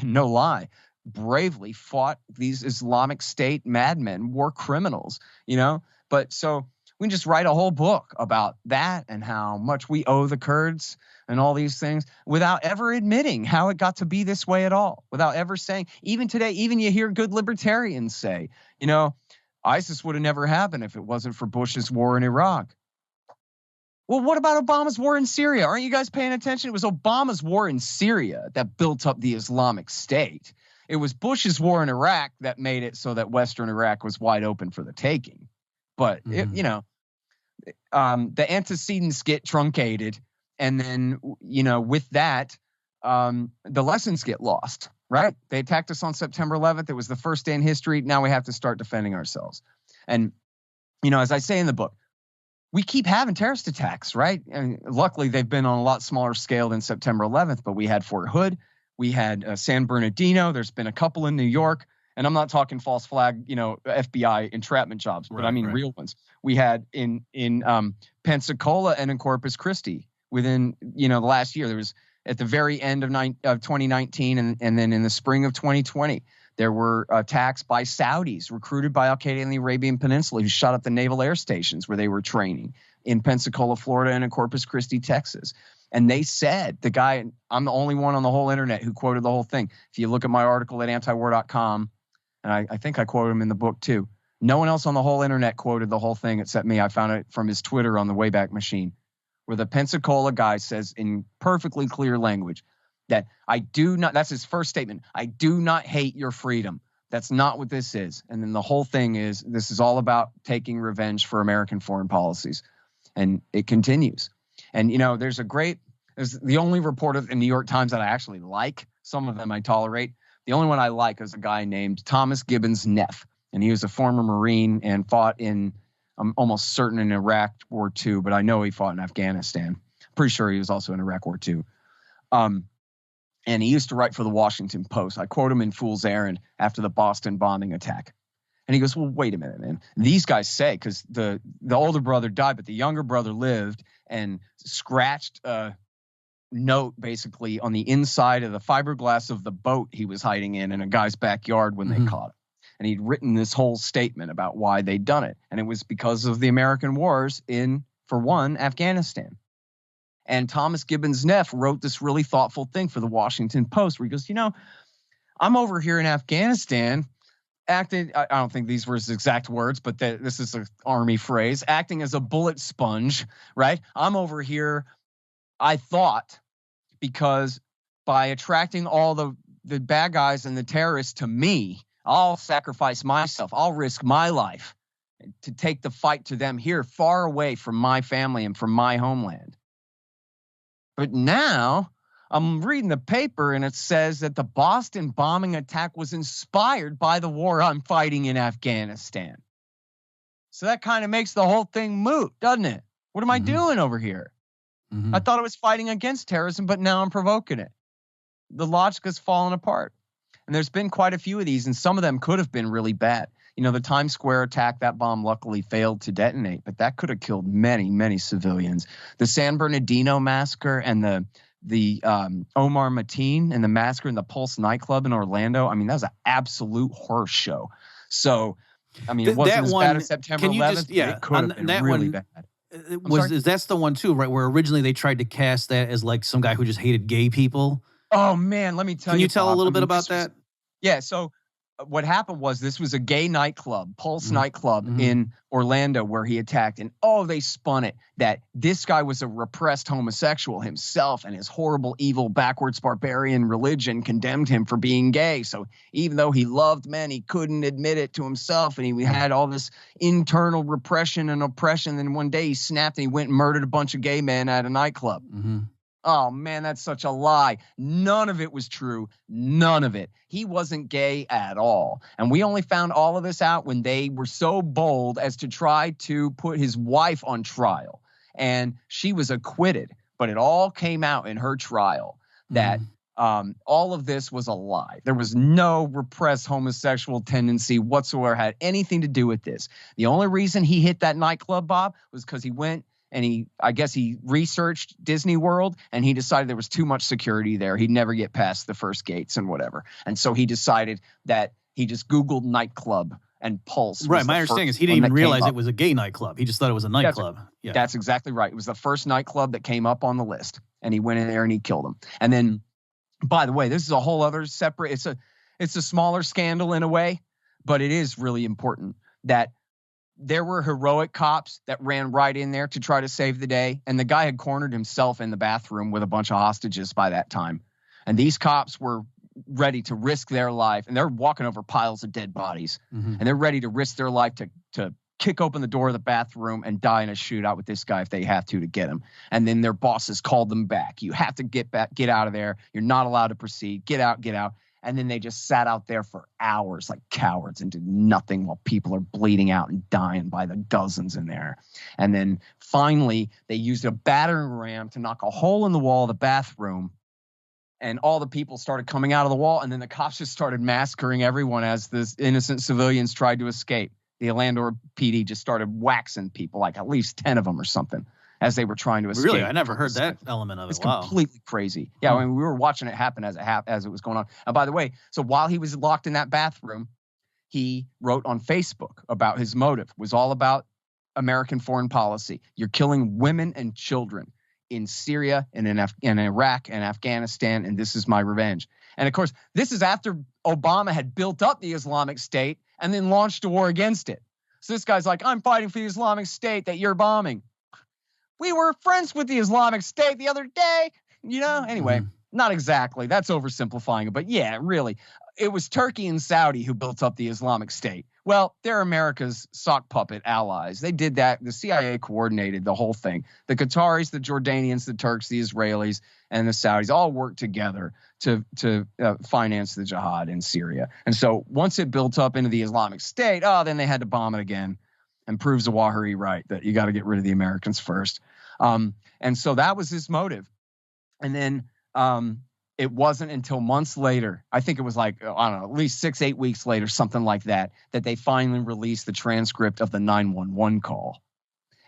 no lie, bravely fought these Islamic State madmen, war criminals, But so we can just write a whole book about that and how much we owe the Kurds and all these things without ever admitting how it got to be this way at all, without ever saying, even today, even you hear good libertarians say, ISIS would have never happened if it wasn't for Bush's war in Iraq. Well, what about Obama's war in Syria? Aren't you guys paying attention? It was Obama's war in Syria that built up the Islamic State. It was Bush's war in Iraq that made it so that Western Iraq was wide open for the taking. But, the antecedents get truncated. And then, with that, the lessons get lost, right? They attacked us on September 11th. It was the first day in history. Now we have to start defending ourselves. And, as I say in the book, we keep having terrorist attacks, right? And luckily, they've been on a lot smaller scale than September 11th, but we had Fort Hood. We had San Bernardino. There's been a couple in New York. And I'm not talking false flag, FBI entrapment jobs, but I mean real ones. We had in Pensacola and in Corpus Christi within, the last year. There was at the very end of 2019 and then in the spring of 2020, there were attacks by Saudis recruited by Al-Qaeda in the Arabian Peninsula who shot up the naval air stations where they were training in Pensacola, Florida, and in Corpus Christi, Texas. And they said, the guy, I'm the only one on the whole internet who quoted the whole thing. If you look at my article at antiwar.com, and I think I quoted him in the book too. No one else on the whole internet quoted the whole thing except me. I found it from his Twitter on the Wayback Machine, where the Pensacola guy says in perfectly clear language that that's his first statement. I do not hate your freedom. That's not what this is. And then the whole thing is, this is all about taking revenge for American foreign policies. And it continues. And, there's the only reporter in the New York Times that I actually like. Some of them I tolerate. The only one I like is a guy named Thomas Gibbons Neff. And he was a former Marine and fought I'm almost certain in Iraq War II, but I know he fought in Afghanistan. Pretty sure he was also in Iraq War II. And he used to write for the Washington Post. I quote him in Fool's Errand after the Boston bombing attack. And he goes, well, wait a minute, man. These guys say, because the older brother died, but the younger brother lived and scratched a note basically on the inside of the fiberglass of the boat he was hiding in a guy's backyard when they caught him. And he'd written this whole statement about why they'd done it. And it was because of the American wars in, for one, Afghanistan. And Thomas Gibbons Neff wrote this really thoughtful thing for the Washington Post where he goes, I'm over here in Afghanistan acting, I don't think these were his exact words, but this is an army phrase, acting as a bullet sponge, right? I'm over here, I thought, because by attracting all the bad guys and the terrorists to me, I'll sacrifice myself. I'll risk my life to take the fight to them here, far away from my family and from my homeland. But now I'm reading the paper and it says that the Boston bombing attack was inspired by the war I'm fighting in Afghanistan. So that kind of makes the whole thing moot, doesn't it? What am I doing over here? I thought I was fighting against terrorism, but now I'm provoking it. The logic has fallen apart. And there's been quite a few of these, and some of them could have been really bad. The Times Square attack, that bomb luckily failed to detonate, but that could have killed many, many civilians. The San Bernardino massacre and the Omar Mateen and the massacre in the Pulse nightclub in Orlando, that was an absolute horror show. So, it wasn't as bad as September 11th, but it could have been really bad. That's the one too, right? Where originally they tried to cast that as like some guy who just hated gay people. Oh man, let me tell you. Can you tell a little bit about that? Yeah. So what happened was this was a gay nightclub, Pulse nightclub in Orlando where he attacked. And they spun it that this guy was a repressed homosexual himself, and his horrible, evil, backwards barbarian religion condemned him for being gay. So even though he loved men, he couldn't admit it to himself. And he had all this internal repression and oppression. Then one day he snapped and he went and murdered a bunch of gay men at a nightclub. Oh, man, that's such a lie. None of it was true. None of it. He wasn't gay at all. And we only found all of this out when they were so bold as to try to put his wife on trial. And she was acquitted. But it all came out in her trial that all of this was a lie. There was no repressed homosexual tendency whatsoever had anything to do with this. The only reason he hit that nightclub, Bob, was because he went and I guess he researched Disney World, and he decided there was too much security there. He'd never get past the first gates and whatever. And so he decided that he just Googled nightclub and Pulse. Right. My understanding is he didn't even realize it was a gay nightclub. He just thought it was a nightclub. That's exactly right. It was the first nightclub that came up on the list, and he went in there and he killed him. And then, by the way, this is a whole other separate, it's a smaller scandal in a way, but it is really important that there were heroic cops that ran right in there to try to save the day. And the guy had cornered himself in the bathroom with a bunch of hostages by that time. And these cops were ready to risk their life. And they're walking over piles of dead bodies. And they're ready to risk their life to kick open the door of the bathroom and die in a shootout with this guy if they have to get him. And then their bosses called them back. You have to get out of there. You're not allowed to proceed. Get out. And then they just sat out there for hours like cowards and did nothing while people are bleeding out and dying by the dozens in there. And then finally, they used a battering ram to knock a hole in the wall of the bathroom. And all the people started coming out of the wall. And then the cops just started massacring everyone as the innocent civilians tried to escape. The Orlando PD just started waxing people, like at least 10 of them or something, as they were trying to escape. Really? I never heard that element of it. It's completely crazy. Yeah, I mean, we were watching it happen as it was going on. And by the way, so while he was locked in that bathroom, he wrote on Facebook about his motive. It was all about American foreign policy. You're killing women and children in Syria and in Iraq and Afghanistan, and this is my revenge. And of course, this is after Obama had built up the Islamic State and then launched a war against it. So this guy's like, I'm fighting for the Islamic State that you're bombing. We were friends with the Islamic State the other day, Anyway, not exactly. That's oversimplifying it. But yeah, really, it was Turkey and Saudi who built up the Islamic State. Well, they're America's sock puppet allies. They did that. The CIA coordinated the whole thing. The Qataris, the Jordanians, the Turks, the Israelis, and the Saudis all worked together to finance the jihad in Syria. And so once it built up into the Islamic State, then they had to bomb it again. And proves Zawahiri right, that you got to get rid of the Americans first. And so that was his motive. And then it wasn't until months later, I think it was like, I don't know, at least 6-8 weeks later, something like that they finally released the transcript of the 911 call.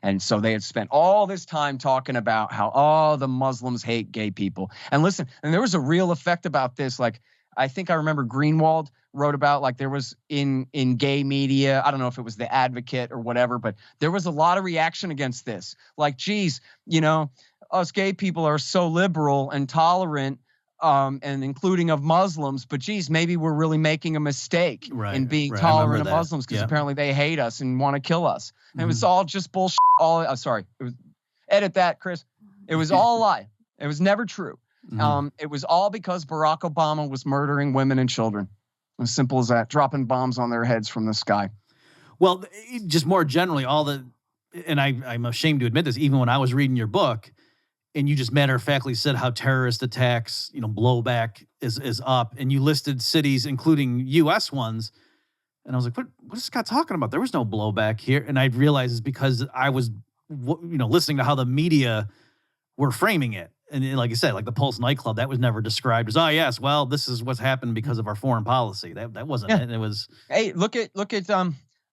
And so they had spent all this time talking about how, the Muslims hate gay people. And listen, and there was a real effect about this. Like, I think I remember Greenwald wrote about, like, there was in gay media, I don't know if it was The Advocate or whatever, but there was a lot of reaction against this. Like, geez, us gay people are so liberal and tolerant, and including of Muslims, but geez, maybe we're really making a mistake in being tolerant of Muslims because apparently they hate us and want to kill us. And it was all just bullshit. Edit that, Chris. It was all a lie. It was never true. It was all because Barack Obama was murdering women and children. As simple as that, dropping bombs on their heads from the sky. Well, just more generally, and I'm ashamed to admit this, even when I was reading your book, and you just matter-of-factly said how terrorist attacks, blowback is up, and you listed cities, including U.S. ones, and I was like, what is Scott talking about? There was no blowback here, and I realized it's because I was, listening to how the media were framing it. And like I said, like the Pulse nightclub, that was never described as, yes, well, this is what's happened because of our foreign policy. That wasn't it. It was. Hey, look at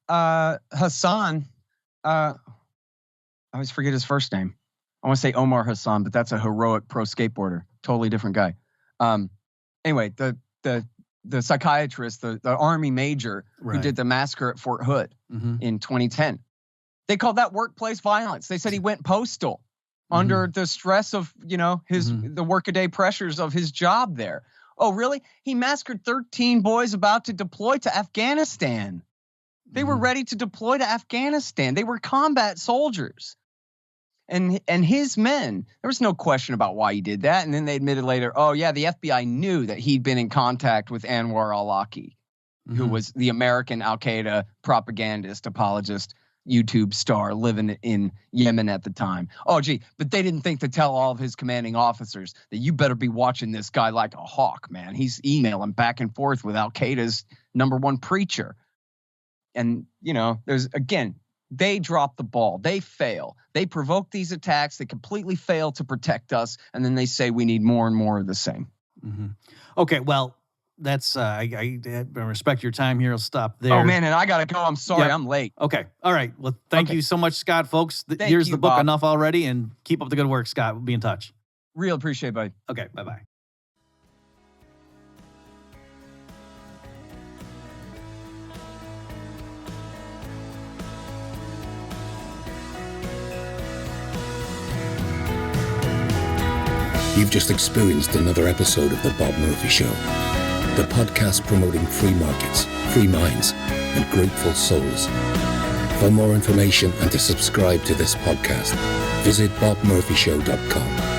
Hassan. I always forget his first name. I want to say Omar Hassan, but that's a heroic pro skateboarder. Totally different guy. Anyway, the psychiatrist, the Army major who did the massacre at Fort Hood in 2010, they called that workplace violence. They said he went postal under the stress of, the workaday pressures of his job there. Oh, really? He massacred 13 boys about to deploy to Afghanistan. They were ready to deploy to Afghanistan. They were combat soldiers. And his men, there was no question about why he did that. And then they admitted later, oh, yeah, the FBI knew that he'd been in contact with Anwar al-Awlaki, who was the American al-Qaeda propagandist, apologist, YouTube star living in Yemen at the time. Oh, gee, but they didn't think to tell all of his commanding officers that you better be watching this guy like a hawk, man. He's emailing back and forth with al-Qaeda's #1 preacher. And, there's, again, they drop the ball. They fail. They provoke these attacks. They completely fail to protect us. And then they say we need more and more of the same. Okay, well, that's I respect your time here. I'll stop there. Oh, man, and I got to go. I'm sorry. Yep. I'm late. Okay. All right. Well, thank you so much, Scott, folks. Here's the book, Bob. Enough Already, and keep up the good work, Scott. We'll be in touch. Real appreciate it, buddy. Okay, bye-bye. You've just experienced another episode of The Bob Murphy Show, the podcast promoting free markets, free minds, and grateful souls. For more information and to subscribe to this podcast, visit bobmurphyshow.com.